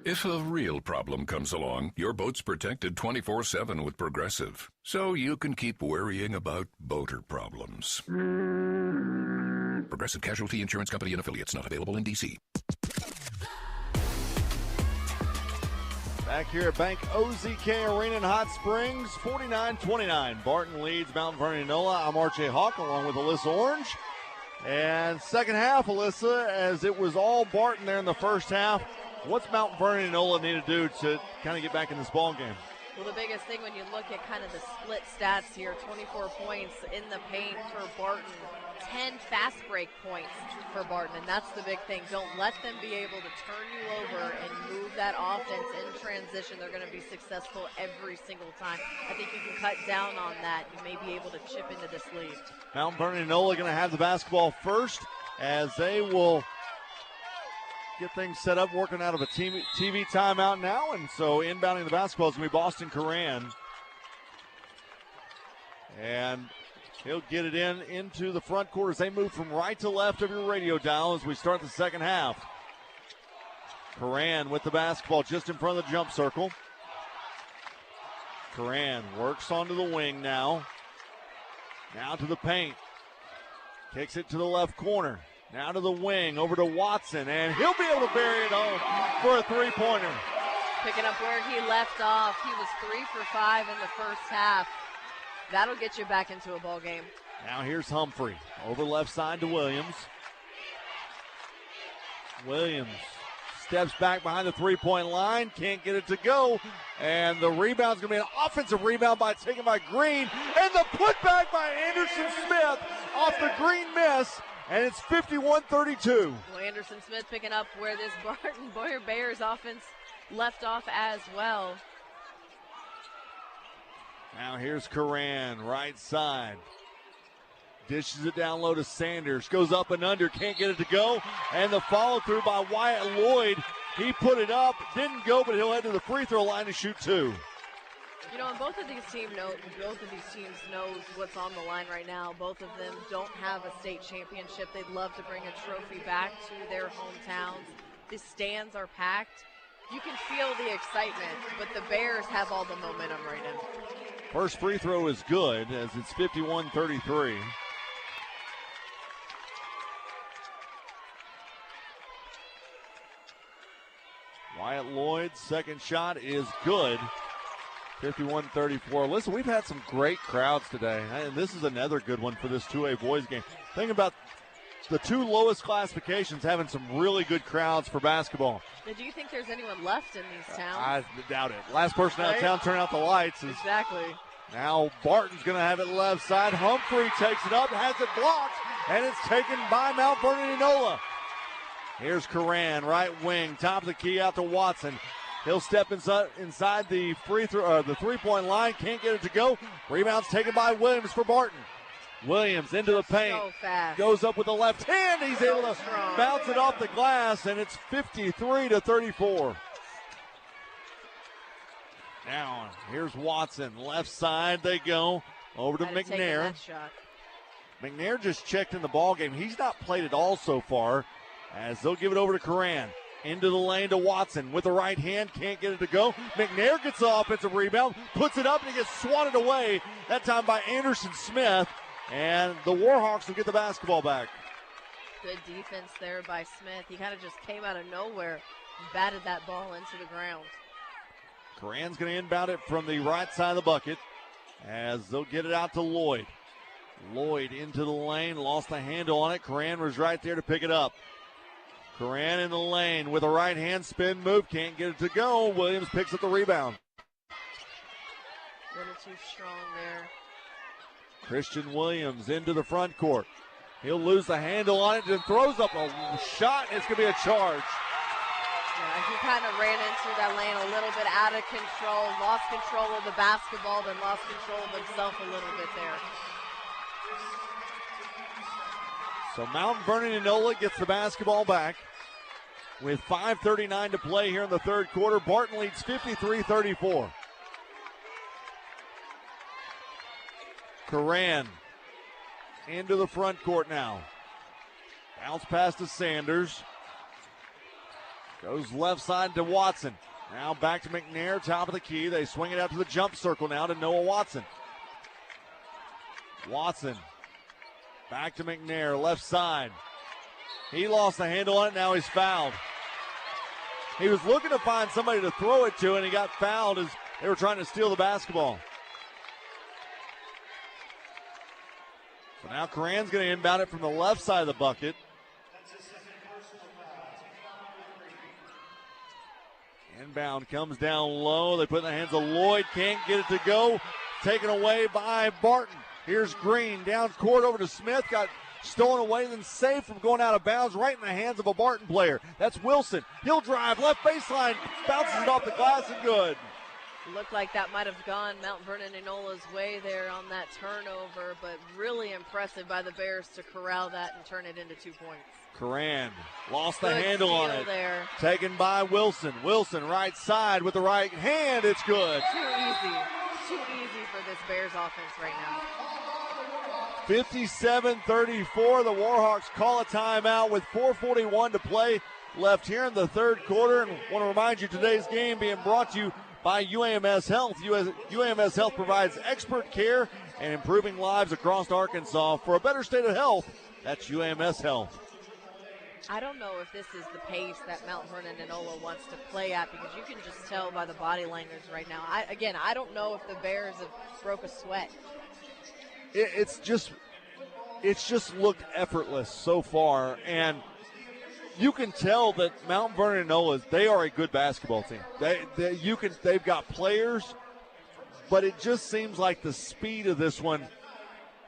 If a real problem comes along, your boat's protected 24/7 with Progressive, so you can keep worrying about boater problems. Progressive Casualty Insurance Company and Affiliates, not available in D.C. Back here at Bank OZK Arena in Hot Springs, 49-29. Barton leads Mount Vernon Enola. I'm R.J. Hawk along with Alyssa Orange. And second half, Alyssa, as it was all Barton there in the first half, what's Mount Vernon Enola need to do to kind of get back in this ball game? Well, the biggest thing when you look at kind of the split stats here, 24 points in the paint for Barton, 10 fast break points for Barton, and that's the big thing. Don't let them be able to turn you over and move that offense in transition. They're going to be successful every single time. I think you can cut down on that. You may be able to chip into this lead. Mount Vernon Enola going to have the basketball first as they will get things set up, working out of a TV timeout now, and so inbounding the basketball is going to be Boston Coran. And he'll get it into the front court as they move from right to left of your radio dial as we start the second half. Coran with the basketball just in front of the jump circle. Coran works onto the wing now. Now to the paint. Kicks it to the left corner. Now to the wing, over to Watson, and he'll be able to bury it home for a three-pointer. Picking up where he left off. He was 3 for 5 in the first half. That'll get you back into a ball game. Now here's Humphrey, over left side to Williams. Williams steps back behind the three-point line, can't get it to go, and the rebound's going to be an offensive rebound taken by Green, and the putback by Anderson Smith off the Green miss. And it's 51-32. Well, Anderson Smith picking up where this Barton Boyer Bears offense left off as well. Now here's Coran, right side. Dishes it down low to Sanders. Goes up and under, can't get it to go. And the follow through by Wyatt Lloyd. He put it up, didn't go, but he'll head to the free throw line to shoot two. You know, and both of these teams know what's on the line right now. Both of them don't have a state championship. They'd love to bring a trophy back to their hometowns. The stands are packed. You can feel the excitement, but the Bears have all the momentum right now. First free throw is good as it's 51-33. Wyatt Lloyd's second shot is good. 51-34. Listen, we've had some great crowds today, and this is another good one for this 2A boys game. Think about the two lowest classifications having some really good crowds for basketball. Now, do you think there's anyone left in these towns? I doubt it. Last person out of town turn out the lights. Exactly. Now Barton's going to have it left side. Humphrey takes it up, has it blocked, and it's taken by Mount Vernon Enola. Here's Coran, right wing, top of the key out to Watson. He'll step inside the the three-point line. Can't get it to go. Rebound's taken by Williams for Barton. Williams into the paint. So fast. Goes up with the left hand. He's able to bounce it off the glass, and it's 53-34. Now, here's Watson. Left side they go. Over to McNair. McNair just checked in the ball game. He's not played at all so far, as they'll give it over to Coran. Into the lane to Watson with the right hand. Can't get it to go. McNair gets the offensive rebound. Puts it up and he gets swatted away. That time by Anderson Smith. And the Warhawks will get the basketball back. Good defense there by Smith. He kind of just came out of nowhere and batted that ball into the ground. Coran's going to inbound it from the right side of the bucket as they'll get it out to Lloyd. Lloyd into the lane. Lost the handle on it. Coran was right there to pick it up. Coran in the lane with a right hand spin move. Can't get it to go. Williams picks up the rebound. A little too strong there. Christian Williams into the front court. He'll lose the handle on it and throws up a shot. It's going to be a charge. Yeah, he kind of ran into that lane a little bit out of control. Lost control of the basketball, then lost control of himself a little bit there. So Mount Vernon Enola gets the basketball back. with 5:39 to play here in the third quarter. Barton leads 53-34. Coran into the front court now. Bounce pass to Sanders. Goes left side to Watson. Now back to McNair, top of the key. They swing it out to the jump circle now to Noah Watson. Watson back to McNair, left side. He lost the handle on it, now he's fouled. He was looking to find somebody to throw it to, and he got fouled as they were trying to steal the basketball. So now Coran's going to inbound it from the left side of the bucket. Inbound comes down low. They put it in the hands of Lloyd. Can't get it to go. Taken away by Barton. Here's Green down court over to Smith. Got stolen away, then saved from going out of bounds right in the hands of a Barton player. That's Wilson. He'll drive left baseline. Bounces it off the glass and good. Looked like that might have gone Mount Vernon Enola's way there on that turnover, but really impressive by the Bears to corral that and turn it into 2 points. Coran lost the Good handle on steal it. there. Taken by Wilson. Wilson right side with the right hand. It's good. Too easy for this Bears offense right now. 57-34. The Warhawks call a timeout with 4:41 to play left here in the third quarter. And want to remind you, today's game being brought to you by UAMS Health. UAMS Health provides expert care and improving lives across Arkansas. For a better state of health, that's UAMS Health. I don't know if this is the pace that Mount Vernon Enola wants to play at, because you can just tell by the body language right now. I don't know if the Bears have broke a sweat. It's just looked effortless so far, and you can tell that Mount Vernon Enola, they are a good basketball team. They've got players, but it just seems like the speed of this one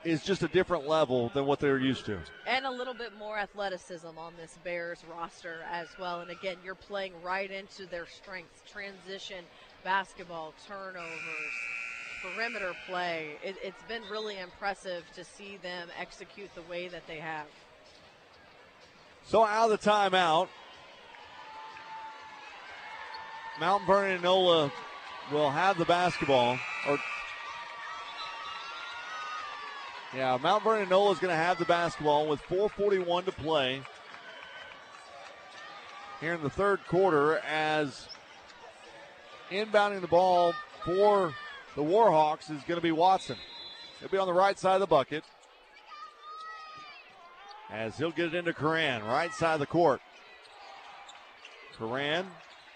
is just a different level than what they're used to. And a little bit more athleticism on this Bears roster as well. And again, you're playing right into their strengths: transition, basketball, turnovers, perimeter play. It's been really impressive to see them execute the way that they have. So out of the timeout, Mount Vernon Enola will have the basketball. Mount Vernon Enola is going to have the basketball with 4:41 to play here in the third quarter, as inbounding the ball for the Warhawks is going to be Watson. He'll be on the right side of the bucket, as he'll get it into Coran, right side of the court. Coran,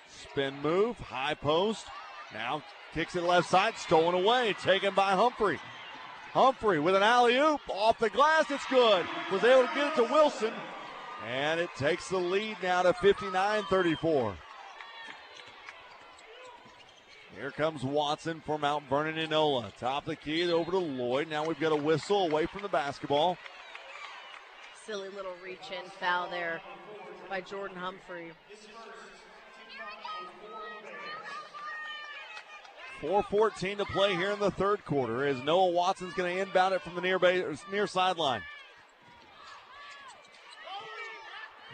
spin move, high post. Now kicks it left side, stolen away, taken by Humphrey. Humphrey with an alley-oop off the glass. It's good. Was able to get it to Wilson, and it takes the lead now to 59-34. Here comes Watson for Mount Vernon Enola. Top of the key, over to Lloyd. Now we've got a whistle away from the basketball. Silly little reach-in foul there by Jordan Humphrey. 4:14 to play here in the third quarter, as Noah Watson's going to inbound it from the near sideline.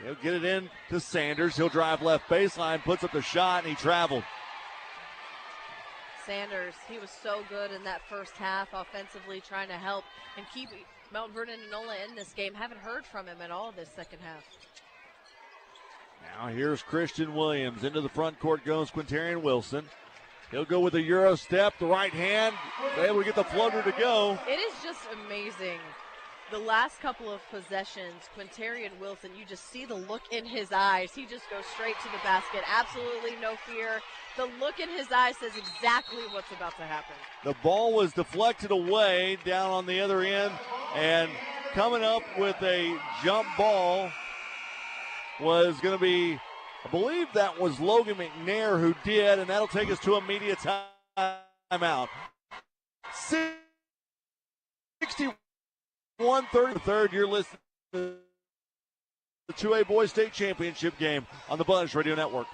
He'll get it in to Sanders. He'll drive left baseline, puts up the shot, and he traveled. Sanders, he was so good in that first half offensively, trying to help and keep Mount Vernon Enola in this game. Haven't heard from him at all this second half. Now here's Christian Williams. Into the front court goes Quintarian Wilson. He'll go with a Euro step, the right hand, able to get the floater to go. It is just amazing. The last couple of possessions, Quintarian Wilson, you just see the look in his eyes. He just goes straight to the basket, absolutely no fear. The look in his eyes says exactly what's about to happen. The ball was deflected away down on the other end, and coming up with a jump ball was going to be, I believe that was Logan McNair who did, and that'll take us to a media timeout. 61-33, you're listening to the 2A Boys State Championship game on the Buzz Radio Network.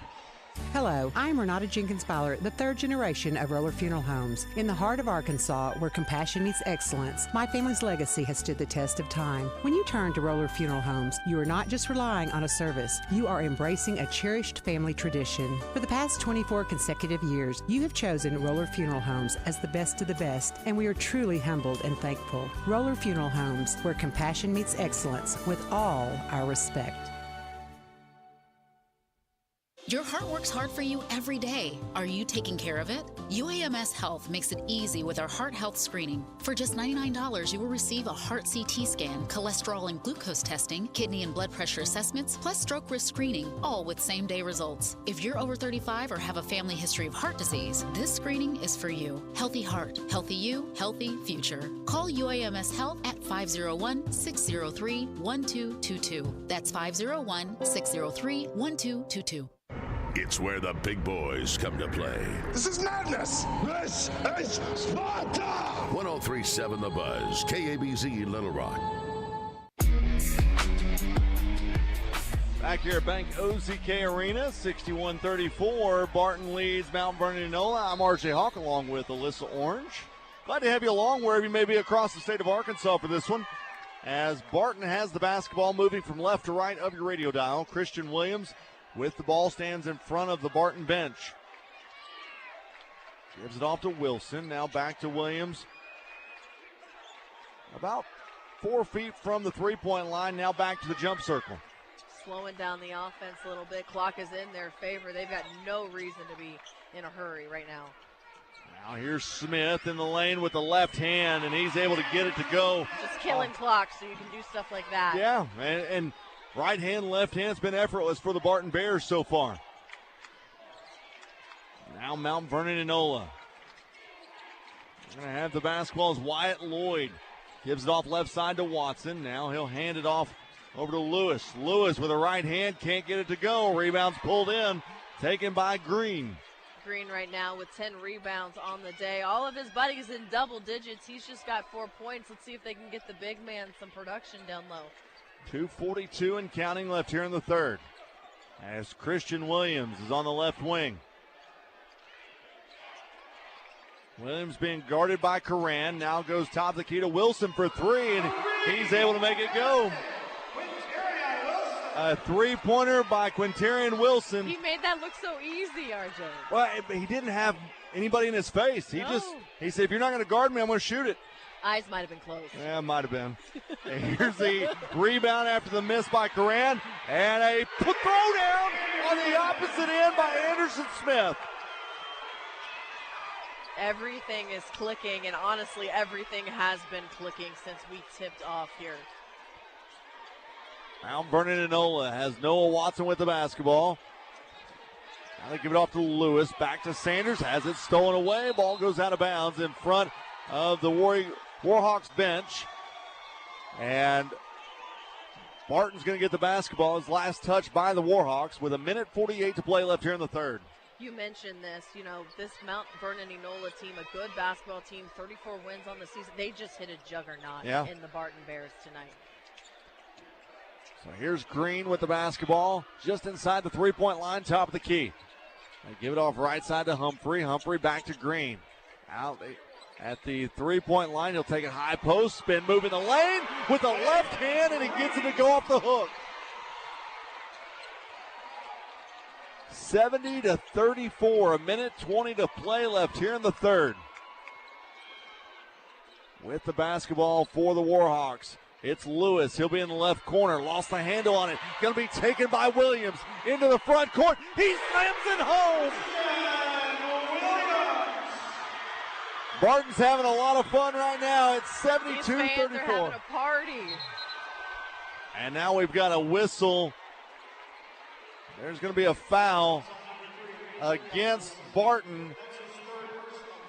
Hello, I'm Renata Jenkins-Fowler, the third generation of Roller Funeral Homes. In the heart of Arkansas, where compassion meets excellence, my family's legacy has stood the test of time. When you turn to Roller Funeral Homes, you are not just relying on a service, you are embracing a cherished family tradition. For the past 24 consecutive years, you have chosen Roller Funeral Homes as the best of the best, and we are truly humbled and thankful. Roller Funeral Homes, where compassion meets excellence, with all our respect. Your heart works hard for you every day. Are you taking care of it? UAMS Health makes it easy with our heart health screening. For just $99, you will receive a heart CT scan, cholesterol and glucose testing, kidney and blood pressure assessments, plus stroke risk screening, all with same-day results. If you're over 35 or have a family history of heart disease, this screening is for you. Healthy heart, healthy you, healthy future. Call UAMS Health at 501-603-1222. That's 501-603-1222. It's where the big boys come to play. This is madness! This is Sparta! 103.7 The Buzz, KABZ Little Rock. Back here at Bank OZK Arena, 61-34. Barton leads Mount Vernon Enola. I'm RJ Hawk along with Alyssa Orange. Glad to have you along wherever you may be across the state of Arkansas for this one. As Barton has the basketball moving from left to right of your radio dial. Christian Williams with the ball stands in front of the Barton bench. Gives it off to Wilson. Now back to Williams. About 4 feet from the three-point line. Now back to the jump circle. Slowing down the offense a little bit. Clock is in their favor. They've got no reason to be in a hurry right now. Now here's Smith in the lane with the left hand, and he's able to get it to go. Just killing clock so you can do stuff like that. Yeah, and right hand, left hand has been effortless for the Barton Bears so far. Now Mount Vernon Enola. We're going to have the basketball as Wyatt Lloyd gives it off left side to Watson. Now he'll hand it off over to Lewis. Lewis with a right hand, can't get it to go. Rebounds pulled in, taken by Green. Green right now with 10 rebounds on the day. All of his buddies in double digits. He's just got 4 points. Let's see if they can get the big man some production down low. 2:42 and counting left here in the third. As Christian Williams is on the left wing. Williams being guarded by Coran. Now goes top of the key to Wilson for three, and he's able to make it go. A three-pointer by Quintarian Wilson. He made that look so easy, RJ. Well, he didn't have anybody in his face. He said, if you're not going to guard me, I'm going to shoot it. Eyes might have been closed. Yeah, might have been. And here's the rebound after the miss by Coran. And a throwdown on the opposite end by Anderson Smith. Everything is clicking, and honestly, everything has been clicking since we tipped off here. Mount Vernon Enola has Noah Watson with the basketball. Now they give it off to Lewis. Back to Sanders. Has it stolen away. Ball goes out of bounds in front of the Warhawks bench. And Barton's going to get the basketball. His last touch by the Warhawks with 1:48 to play left here in the third. You mentioned this, this Mount Vernon Enola team, a good basketball team, 34 wins on the season. They just hit a juggernaut in the Barton Bears tonight. So here's Green with the basketball, just inside the three-point line, top of the key. They give it off right side to Humphrey. Humphrey back to Green. Out at the three-point line, he'll take it high post, spin move in the lane with the left hand, and he gets it to go off the hook. 70-34, 1:20 to play left here in the third. With the basketball for the Warhawks, it's Lewis. He'll be in the left corner. Lost the handle on it. Going to be taken by Williams into the front court. He slams it home. Barton's having a lot of fun right now. It's 72-34. These fans are having a party. And now we've got a whistle. There's going to be a foul against Barton,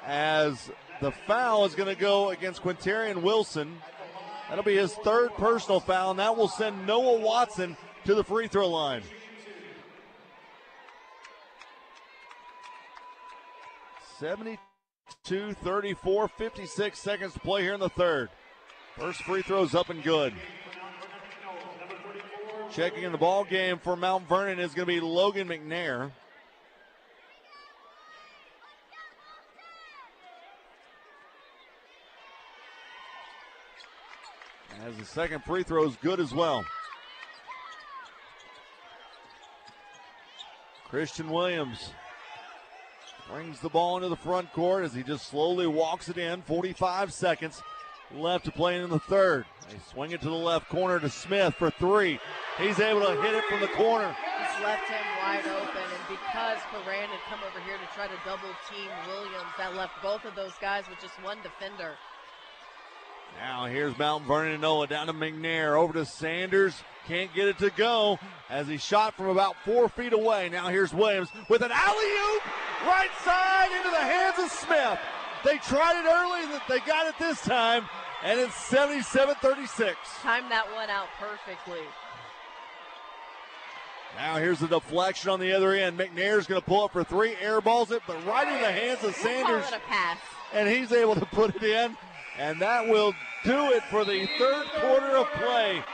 as the foul is going to go against Quintarian Wilson. That'll be his third personal foul, and that will send Noah Watson to the free throw line. (72-34), 56 seconds to play here in the third. First free throw's up and good. Checking in the ball game for Mount Vernon is going to be Logan McNair. As the second free throw is good as well. Christian Williams brings the ball into the front court as he just slowly walks it in. 45 seconds left to play in the third. They swing it to the left corner to Smith for three. He's able to hit it from the corner. Just left him wide open, and because Coran had come over here to try to double team Williams, that left both of those guys with just one defender. Now here's Mount Vernon Enola down to McNair, over to Sanders. Can't get it to go as he shot from about 4 feet away. Now here's Williams with an alley-oop, right side into the hands of Smith. They tried it early, they got it this time, and it's 77-36. Timed that one out perfectly. Now here's the deflection on the other end. McNair's going to pull up for three, airballs it, but right in the hands of Sanders. Call it a pass. And he's able to put it in, and that will do it for the third quarter of play.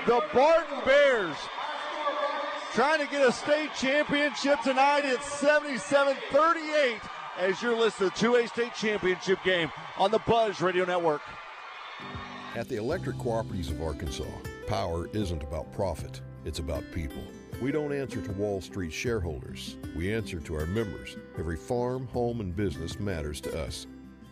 The Barton Bears trying to get a state championship tonight. It's 77-38 as you're listening to the 2A state championship game on the Buzz Radio Network. At the Electric Cooperatives of Arkansas, power isn't about profit, it's about people. We don't answer to Wall Street shareholders. We answer to our members. Every farm, home, and business matters to us.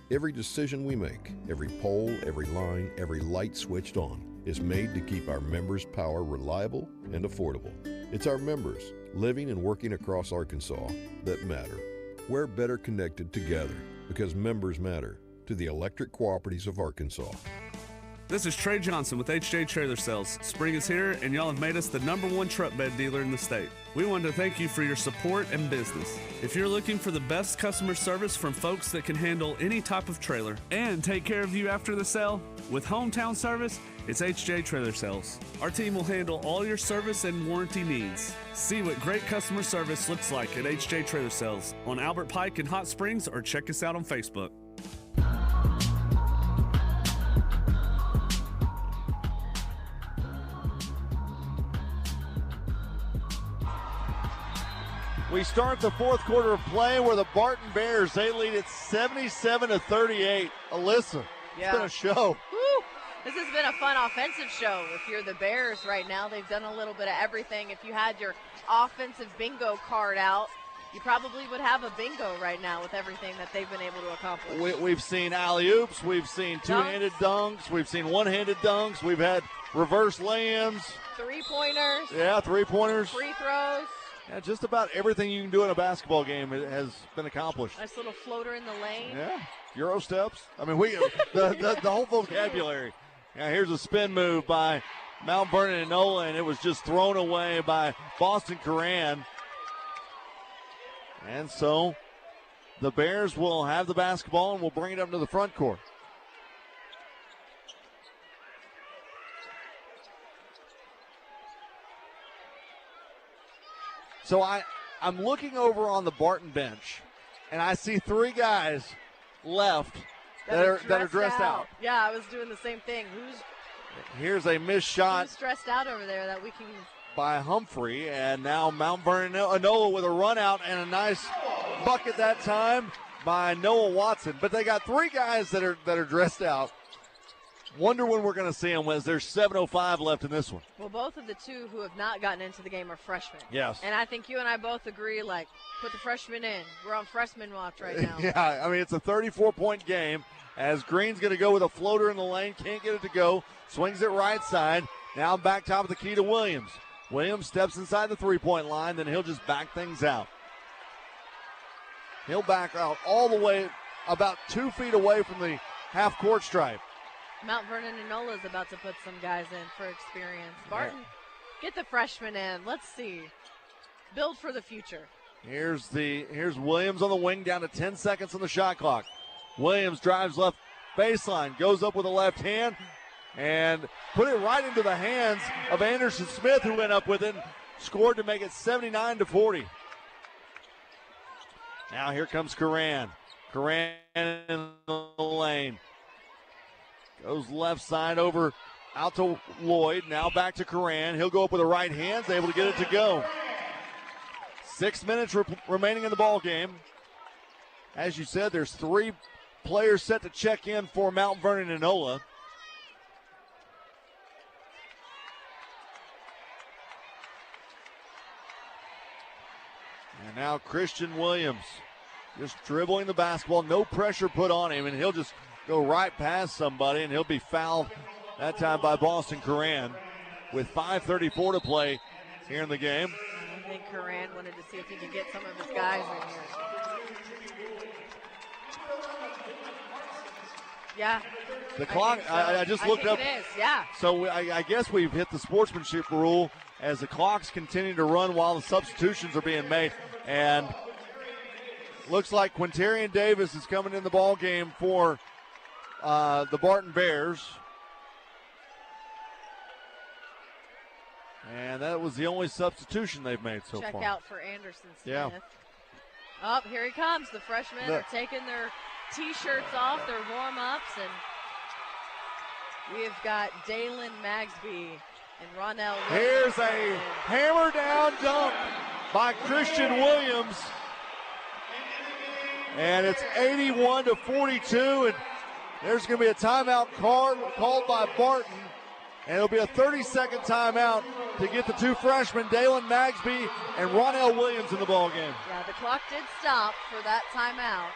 Every decision we make, every pole, every line, every light switched on is made to keep our members' power reliable and affordable. It's our members, living and working across Arkansas, that matter. We're better connected together because members matter to the Electric Cooperatives of Arkansas. This is Trey Johnson with HJ Trailer Sales. Spring is here, and y'all have made us the #1 truck bed dealer in the state. We want to thank you for your support and business. If you're looking for the best customer service from folks that can handle any type of trailer and take care of you after the sale, with hometown service, it's HJ Trailer Sales. Our team will handle all your service and warranty needs. See what great customer service looks like at HJ Trailer Sales on Albert Pike in Hot Springs, or check us out on Facebook. We start the fourth quarter of play where the Barton Bears, they lead it 77-38. Alyssa, it's been a show. Woo. This has been a fun offensive show. If you're the Bears right now, they've done a little bit of everything. If you had your offensive bingo card out, you probably would have a bingo right now with everything that they've been able to accomplish. We've seen alley-oops. We've seen two-handed dunks. We've seen one-handed dunks. We've had reverse lay-ins. Three-pointers. Yeah, three-pointers. Free throws. Yeah, just about everything you can do in a basketball game has been accomplished. Nice little floater in the lane. Yeah, Euro steps. I mean, the whole vocabulary. Now here's a spin move by Mount Vernon Enola, and it was just thrown away by Boston Coran. And so the Bears will have the basketball and will bring it up to the front court. So I'm looking over on the Barton bench, and I see three guys left that are dressed out. Yeah, I was doing the same thing. Here's a missed shot. Who's stressed out over there that we can by Humphrey, and now Mount Vernon Enola with a run out and a nice bucket that time by Noah Watson. But they got three guys that are dressed out. Wonder when we're going to see them, as there's 7:05 left in this one. Well, both of the two who have not gotten into the game are freshmen. Yes. And I think you and I both agree, put the freshmen in. We're on freshman watch right now. Yeah, I mean, it's a 34-point game, as Green's going to go with a floater in the lane. Can't get it to go. Swings it right side. Now back top of the key to Williams. Williams steps inside the three-point line, then he'll just back things out. He'll back out all the way about 2 feet away from the half-court stripe. Mount Vernon Enola is about to put some guys in for experience. Barton, get the freshmen in. Let's see. Build for the future. Here's Williams on the wing, down to 10 seconds on the shot clock. Williams drives left baseline, goes up with a left hand, and put it right into the hands of Anderson Smith, who went up with it, scored to make it 79-40. Now here comes Coran. Coran in the lane. Goes left side over out to Lloyd. Now back to Coran. He'll go up with the right hands, able to get it to go. 6 minutes remaining in the ball game. As you said, there's three players set to check in for Mount Vernon Enola. Now Christian Williams just dribbling the basketball, no pressure put on him, and he'll just go right past somebody, and he'll be fouled that time by Boston Coran with 5:34 to play here in the game. I think Coran wanted to see if he could get some of his guys in here. Yeah. The clock, I just looked up. It is, yeah. So I guess we've hit the sportsmanship rule as the clocks continue to run while the substitutions are being made. And looks like Quintarian Davis is coming in the ball game for the Barton Bears. And that was the only substitution they've made so far. Check out for Anderson Smith. Yeah. Oh, here he comes. The freshmen are taking their T-shirts off, their warm-ups, and we've got Dalen Magsby and Ronell. Here's a hammer down dunk by Christian Williams. And it's 81-42, and there's going to be a timeout called by Barton. And it'll be a 30-second timeout to get the two freshmen, Dalen Magsby and Ronell Williams, in the ball game. Yeah, the clock did stop for that timeout.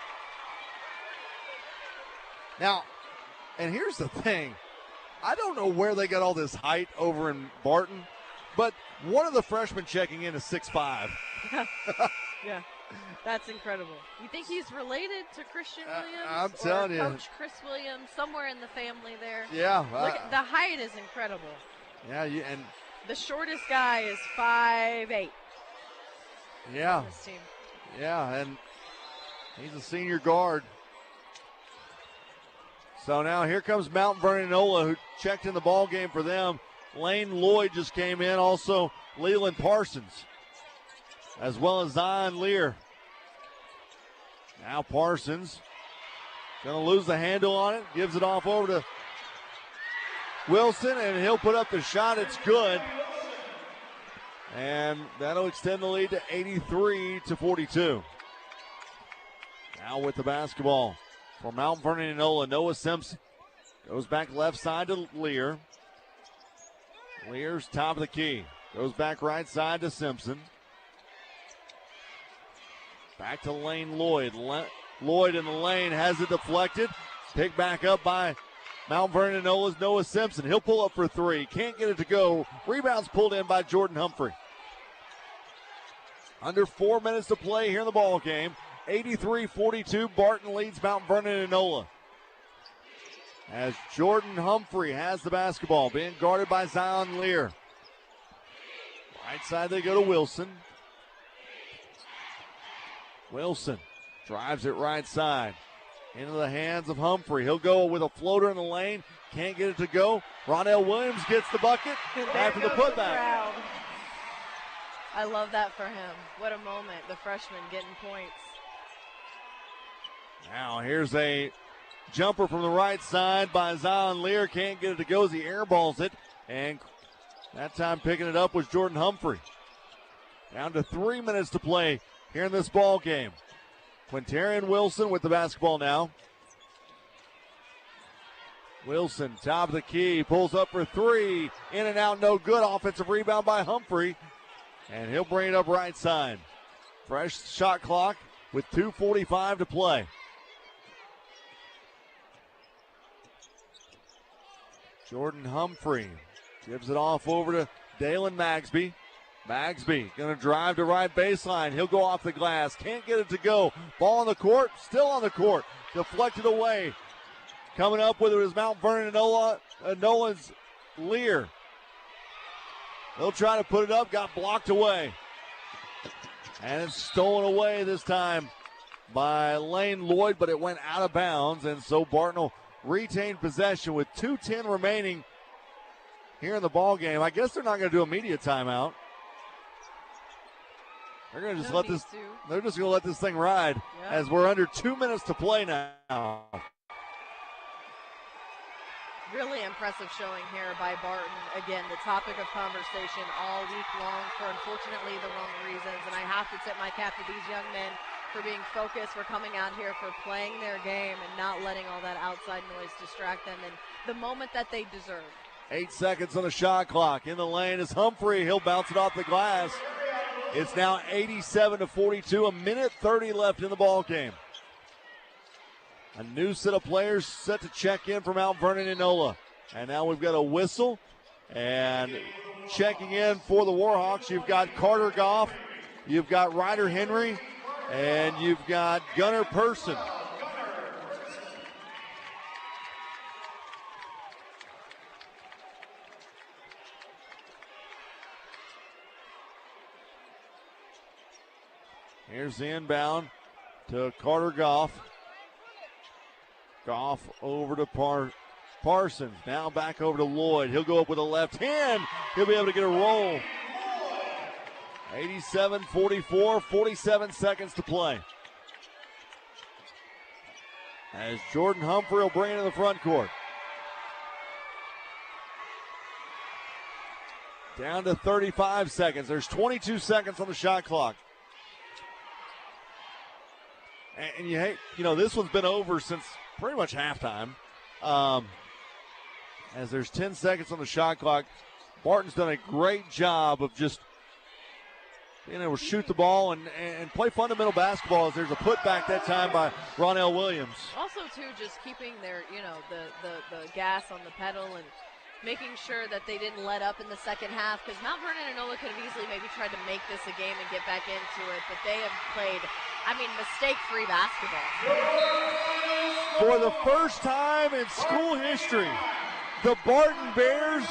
Now, and here's the thing. I don't know where they got all this height over in Barton, but one of the freshmen checking in is 6'5". Yeah, that's incredible. You think he's related to Christian Williams? I'm telling you. Coach Chris Williams, somewhere in the family there. Yeah. Look, the height is incredible. Yeah, and the shortest guy is 5'8". Yeah. On this team. Yeah, and he's a senior guard. So now here comes Mount Vernon Enola, who checked in the ball game for them. Lane Lloyd just came in, also Leland Parsons, as well as Zion Lear. Now Parsons going to lose the handle on it, gives it off over to Wilson, and he'll put up the shot. It's good. And that'll extend the lead to 83-42. Now with the basketball for Mount Vernon Enola, Noah Simpson goes back left side to Lear. Lear's top of the key. Goes back right side to Simpson. Back to Lane Lloyd. Lloyd in the lane has it deflected. Picked back up by Mount Vernon Enola's Noah Simpson. He'll pull up for three. Can't get it to go. Rebounds pulled in by Jordan Humphrey. Under 4 minutes to play here in the ball game. 83-42. Barton leads Mount Vernon Enola. As Jordan Humphrey has the basketball, being guarded by Zion Lear. Right side they go to Wilson. Wilson drives it right side. Into the hands of Humphrey. He'll go with a floater in the lane. Can't get it to go. Ronell Williams gets the bucket after the putback. I love that for him. What a moment. The freshman getting points. Now here's a jumper from the right side by Zion Lear. Can't get it to go as he airballs it. And that time picking it up was Jordan Humphrey. Down to 3 minutes to play here in this ball game. Quintarian Wilson with the basketball now. Wilson, top of the key, pulls up for three. In and out, no good. Offensive rebound by Humphrey. And he'll bring it up right side. Fresh shot clock with 2:45 to play. Jordan Humphrey gives it off over to Dalen Magsby. Magsby going to drive to right baseline. He'll go off the glass. Can't get it to go. Ball on the court. Still on the court. Deflected away. Coming up with it is Mount Vernon Enola's Lear. They'll try to put it up. Got blocked away. And it's stolen away this time by Lane Lloyd, but it went out of bounds. And so Barton will retain possession with 2:10 remaining here in the ball game. I guess they're not going to do a media timeout. They're going to just they're just going to let this thing ride as we're under 2 minutes to play now. Really impressive showing here by Barton. Again, the topic of conversation all week long for unfortunately the wrong reasons. And I have to tip my cap to these young men for being focused, for coming out here, for playing their game and not letting all that outside noise distract them in the moment that they deserve. 8 seconds on the shot clock. In the lane is Humphrey. He'll bounce it off the glass. It's now 87-42, a minute 30 left in the ball game. A new set of players set to check in from Mount Vernon Enola. And now we've got a whistle. And checking in for the Warhawks, you've got Carter Goff, you've got Ryder Henry, and you've got Gunnar Person. Here's the inbound to Carter Goff. Goff over to Parsons. Now back over to Lloyd. He'll go up with a left hand. He'll be able to get a roll. 87-44, 47 seconds to play. As Jordan Humphrey will bring it in the front court. Down to 35 seconds. There's 22 seconds on the shot clock. And you hate, this one's been over since pretty much halftime. As there's 10 seconds on the shot clock, Barton's done a great job of just being able to shoot the ball and play fundamental basketball, as there's a putback that time by Ronell Williams. Also, too, just keeping their, the gas on the pedal and making sure that they didn't let up in the second half, because Mount Vernon Enola could have easily maybe tried to make this a game and get back into it, but they have played, mistake-free basketball. For the first time in school history, the Barton Bears,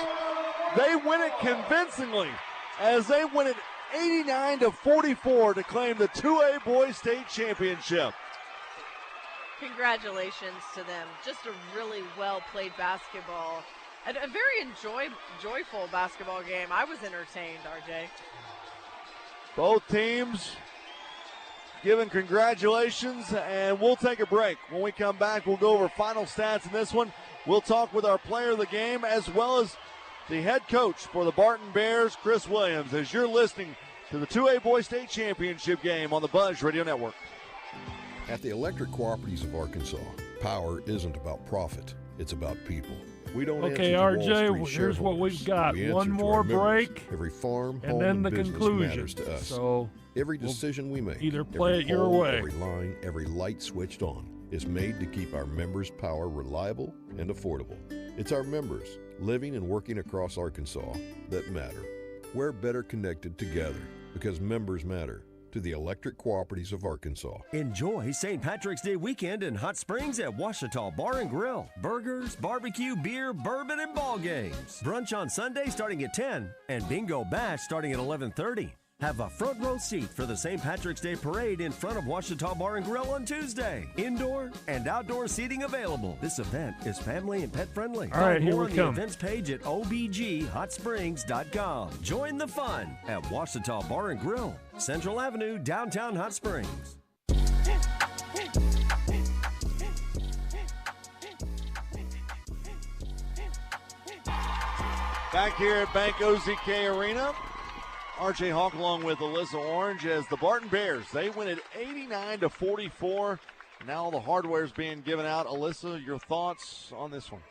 they win it convincingly as they win it 89-44 to claim the 2A Boys State Championship. Congratulations to them. Just a really well-played basketball. A very joyful basketball game. I was entertained, RJ. Both teams giving congratulations, and we'll take a break. When we come back, we'll go over final stats in this one. We'll talk with our player of the game as well as the head coach for the Barton Bears, Chris Williams, as you're listening to the 2A Boys State Championship game on the Buzz Radio Network. At the Electric Cooperatives of Arkansas, power isn't about profit, it's about people. We don't okay, RJ, here's what we've got. One more break. Every farm, and home, then the business conclusion matters to us. So every decision we make, either play every it your pole, way. Every line, every light switched on is made to keep our members' power reliable and affordable. It's our members living and working across Arkansas that matter. We're better connected together because members matter. To the Electric Cooperatives of Arkansas. Enjoy St. Patrick's Day weekend in Hot Springs at Washita Bar and Grill. Burgers, barbecue, beer, bourbon, and ball games. Brunch on Sunday starting at 10 and Bingo Bash starting at 11:30. Have a front row seat for the St. Patrick's Day Parade in front of Washita Bar and Grill on Tuesday. Indoor and outdoor seating available. This event is family and pet friendly. All right, here more we on come. the events page at obghhotsprings.com. Join the fun at Washita Bar and Grill, Central Avenue, downtown Hot Springs. Back here at Bank OZK Arena, RJ Hawk along with Alyssa Orange as the Barton Bears. They win it 89-44. Now the hardware is being given out. Alyssa, your thoughts on this one?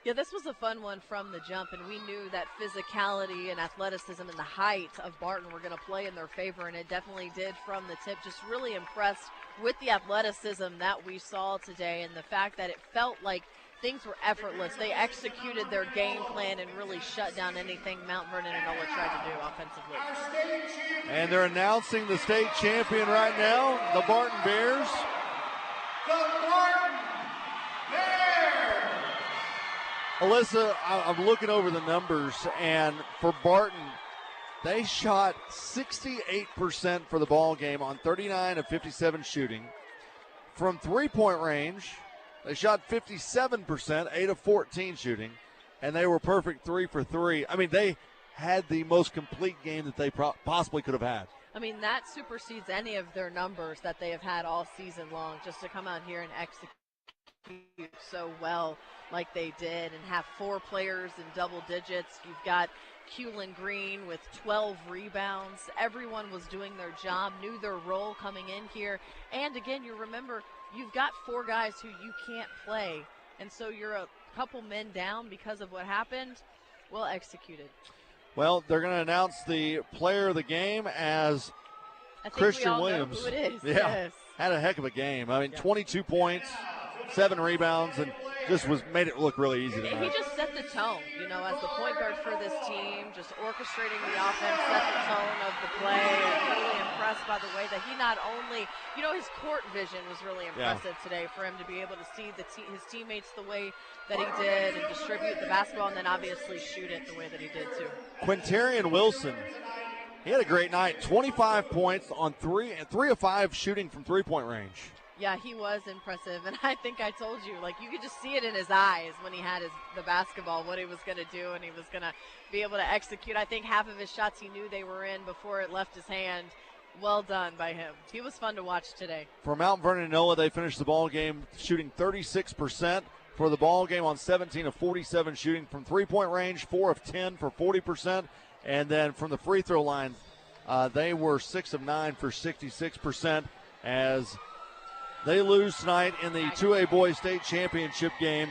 Yeah, this was a fun one from the jump, and we knew that physicality and athleticism and the height of Barton were going to play in their favor, and it definitely did from the tip. Just really impressed with the athleticism that we saw today and the fact that it felt like things were effortless. They executed their game plan and really shut down anything Mount Vernon Enola tried to do offensively. And they're announcing the state champion right now, the Barton Bears. The Barton Bears! Alyssa, I'm looking over the numbers, and for Barton, they shot 68% for the ball game on 39 of 57 shooting. From three-point range, they shot 57%, 8 of 14 shooting, and they were perfect 3 for 3. I mean, they had the most complete game that they possibly could have had. I mean, that supersedes any of their numbers that they have had all season long, just to come out here and execute so well like they did and have 4 players in double digits. You've got Keelan Green with 12 rebounds. Everyone was doing their job, knew their role coming in here. And again, you remember, you've got 4 guys who you can't play. And so you're a couple men down because of what happened. Well executed. Well, they're going to announce the player of the game as Christian Williams. Know who it is. Yeah, yes. Had a heck of a game. I mean, 22 points, 7 rebounds, and just made it look really easy tonight. He just set the tone, as the point guard for this team, just orchestrating the offense, set the tone of the play. And really impressed by the way that he not only, his court vision was really impressive today for him to be able to see his teammates the way that he did and distribute the basketball and then obviously shoot it the way that he did too. Quintarian Wilson, he had a great night. 25 points on 3 of 5 shooting from three-point range. Yeah, he was impressive, and I think I told you, you could just see it in his eyes when he had the basketball, what he was going to do, and he was going to be able to execute. I think half of his shots he knew they were in before it left his hand. Well done by him. He was fun to watch today. For Mount Vernon Enola, they finished the ball game shooting 36% for the ball game on 17 of 47 shooting from three-point range, 4 of 10 for 40%, and then from the free throw line, they were 6 of 9 for 66% as they lose tonight in the 2A Boys State Championship game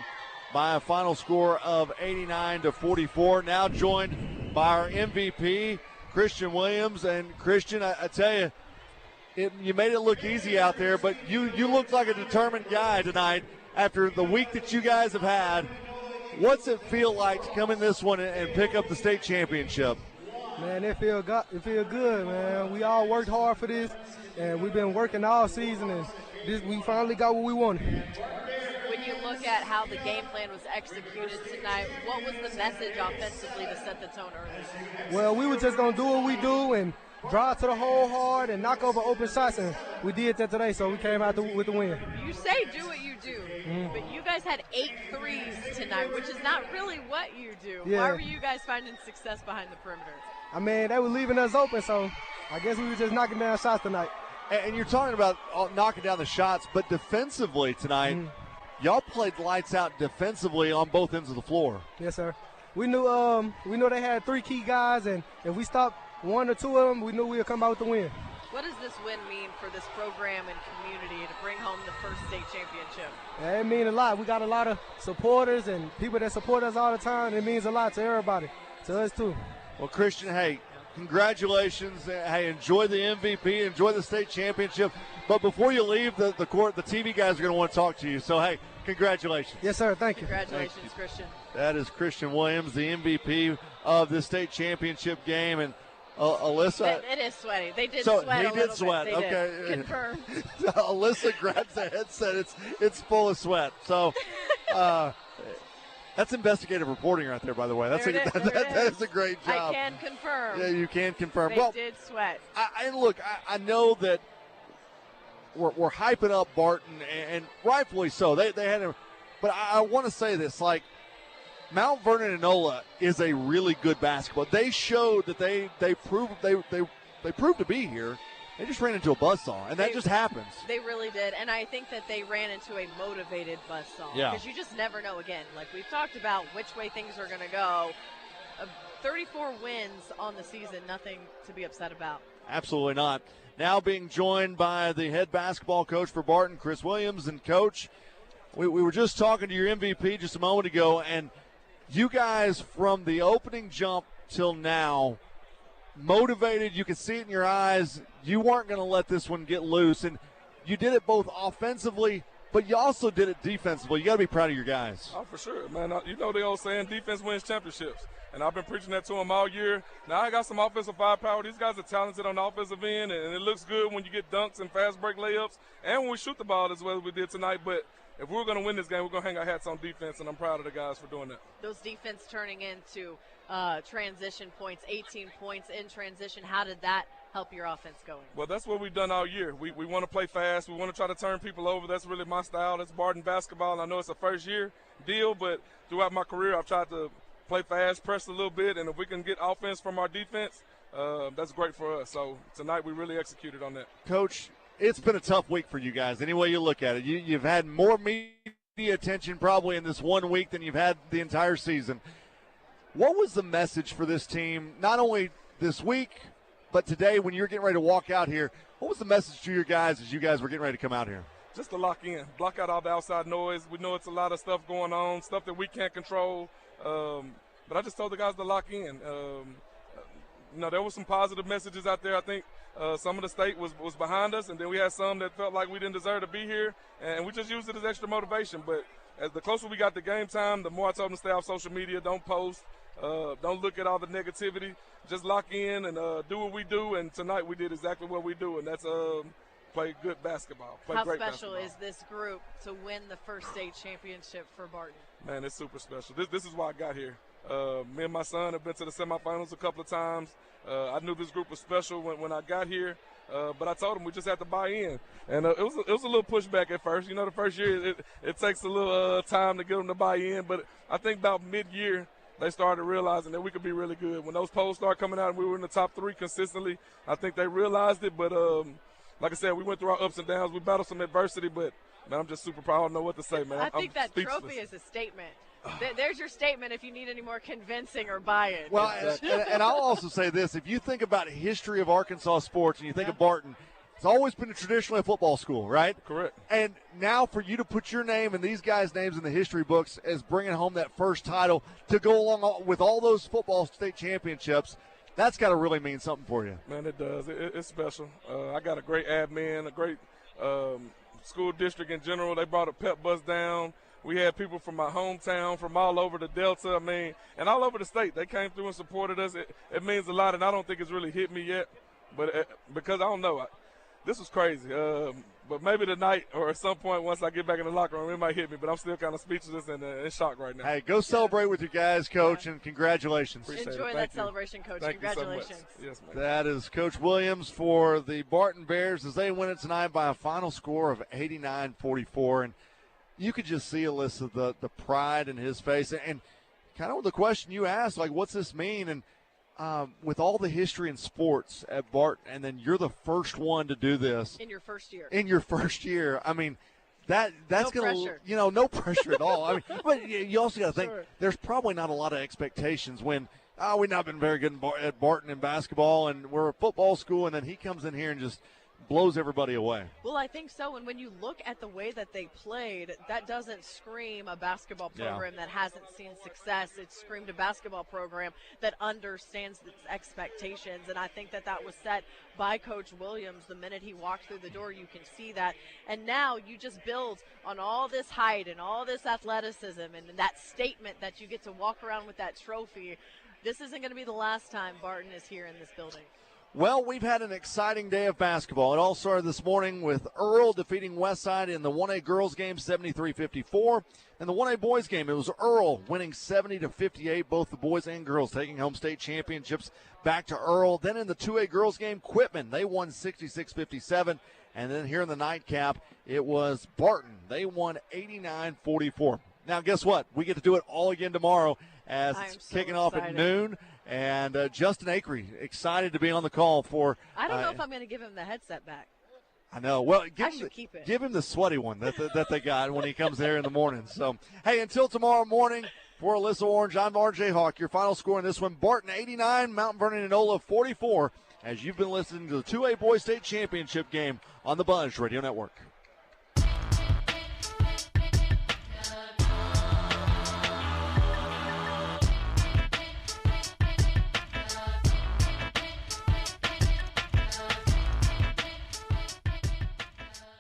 by a final score of 89-44. Now joined by our MVP, Christian Williams. And Christian, I tell you, you made it look easy out there, but you looked like a determined guy tonight after the week that you guys have had. What's it feel like to come in this one and pick up the state championship? Man, it feel good, man. We all worked hard for this, and we've been working all season, and we finally got what we wanted. When you look at how the game plan was executed tonight, what was the message offensively to set the tone early? Well, we were just going to do what we do and drive to the hole hard and knock over open shots, and we did that today, so we came out with the win. You say do what you do, but you guys had 8 threes tonight, which is not really what you do. Yeah. Why were you guys finding success behind the perimeter? I mean, they were leaving us open, so I guess we were just knocking down shots tonight. And you're talking about knocking down the shots, but defensively tonight, y'all played lights out defensively on both ends of the floor. Yes, sir. We knew they had 3 key guys, and if we stopped 1 or 2 of them, we knew we would come out with the win. What does this win mean for this program and community to bring home the first state championship? Yeah, it means a lot. We got a lot of supporters and people that support us all the time. It means a lot to everybody, to us too. Well, Christian, hey, congratulations. Hey, enjoy the MVP, enjoy the state championship. But before you leave the court, the TV guys are going to want to talk to you. So, hey, congratulations. Yes, sir. Thank you. Congratulations, Christian. That is Christian Williams, the MVP of the state championship game. And Alyssa. It is sweaty. They did so sweat. He did sweat. They okay. did. Confirmed. Alyssa grabs the headset. It's full of sweat. So that's investigative reporting right there, by the way. That is a great job. I can confirm. Yeah, you can confirm. They did sweat. I know that we're hyping up Barton, and rightfully so. They had him. But I want to say this, Mount Vernon Enola is a really good basketball. They showed that they proved to be here. They just ran into a buzzsaw, and that just happens. They really did, and I think that they ran into a motivated buzzsaw. Yeah. Because you just never know. Again, like we've talked about, which way things are going to go. 34 wins on the season, nothing to be upset about. Absolutely not. Now being joined by the head basketball coach for Barton, Chris Williams. And, Coach, we were just talking to your MVP just a moment ago, and you guys from the opening jump till now, motivated, you could see it in your eyes. You weren't going to let this one get loose, and you did it both offensively, but you also did it defensively. You got to be proud of your guys. Oh, for sure, man. You know the old saying, defense wins championships, and I've been preaching that to them all year. Now I got some offensive firepower. These guys are talented on the offensive end, and it looks good when you get dunks and fast break layups, and when we shoot the ball as well as we did tonight. But if we're going to win this game, we're going to hang our hats on defense, and I'm proud of the guys for doing that. Those defense turning into transition points, 18 points in transition. How did that help your offense going? Well, that's what we've done all year. We want to play fast. We want to try to turn people over. That's really my style. That's Barton basketball, and I know it's a first-year deal, but throughout my career I've tried to play fast, press a little bit, and if we can get offense from our defense, that's great for us. So tonight we really executed on that. Coach, it's been a tough week for you guys, any way you look at it. You've had more media attention probably in this 1 week than you've had the entire season. What was the message for this team, not only this week, but today when you're getting ready to walk out here? What was the message to your guys as you guys were getting ready to come out here? Just to lock in, block out all the outside noise. We know it's a lot of stuff going on, stuff that we can't control. But I just told the guys to lock in. there were some positive messages out there. I think some of the state was behind us, and then we had some that felt like we didn't deserve to be here, and we just used it as extra motivation. But as the closer we got to game time, the more I told them to stay off social media, don't post, don't look at all the negativity, just lock in and do what we do. And tonight we did exactly what we do, and that's play good basketball. Play How great special basketball. is this group to win the first state championship for Barton? Man, it's super special. This is why I got here. Me and my son have been to the semifinals a couple of times. I knew this group was special when I got here, but I told them we just had to buy in. And it was a little pushback at first. The first year it takes a little time to get them to buy in, but I think about mid-year they started realizing that we could be really good. When those polls started coming out and we were in the top 3 consistently, I think they realized it. But like I said, we went through our ups and downs. We battled some adversity, but, man, I'm just super proud. I don't know what to say, man. I think I'm that speechless. trophy is a statement. There's your statement if you need any more convincing or buy-in. Well, and I'll also say this. If you think about the history of Arkansas sports and you think of Barton, it's always been traditionally a football school, right? Correct. And now for you to put your name and these guys' names in the history books as bringing home that first title to go along with all those football state championships, that's got to really mean something for you. Man, it does. It's special. I got a great admin, a great school district in general. They brought a pep bus down. We had people from my hometown, from all over the Delta, and all over the state. They came through and supported us. It means a lot, and I don't think it's really hit me yet, but because I don't know. This was crazy. But maybe tonight or at some point once I get back in the locker room, it might hit me, but I'm still kind of speechless and in shock right now. Hey, go celebrate with your guys, Coach, and congratulations. Enjoy that celebration, Coach. Thank Congratulations. You so much. Yes, man. That is Coach Williams for the Barton Bears as they win it tonight by a final score of 89-44. And you could just see, Alyssa, the pride in his face. And kind of the question you asked, like, what's this mean? And with all the history in sports at Barton, and then you're the first one to do this. In your first year. In your first year. I mean, that's no going pressure. to, no pressure at all. I mean, but you also got to think there's probably not a lot of expectations when, we've not been very good at Barton in basketball, and we're a football school, and then he comes in here and just blows everybody away. Well, I think so. And when you look at the way that they played, that doesn't scream a basketball program that hasn't seen success. It screamed a basketball program that understands its expectations. And I think that was set by Coach Williams the minute he walked through the door. You can see that. And now you just build on all this height and all this athleticism and that statement that you get to walk around with that trophy. This isn't going to be the last time Barton is here in this building. Well, we've had an exciting day of basketball. It all started this morning with Earl defeating Westside in the 1A girls game 73-54. And the 1A boys game, it was Earl winning 70-58, both the boys and girls taking home state championships back to Earl. Then in the 2A girls game, Quitman, they won 66-57. And then here in the nightcap, it was Barton. They won 89-44. Now, guess what? We get to do it all again tomorrow as it's kicking off at noon. And Justin Akery, excited to be on the call for. I don't know if I'm going to give him the headset back. I know. Well, keep it. Give him the sweaty one that they got when he comes there in the morning. So, hey, until tomorrow morning, for Alyssa Orange, I'm RJ Hawk. Your final score in this one, Barton 89, Mount Vernon Enola 44, as you've been listening to the 2A Boys State Championship game on the Buzz Radio Network.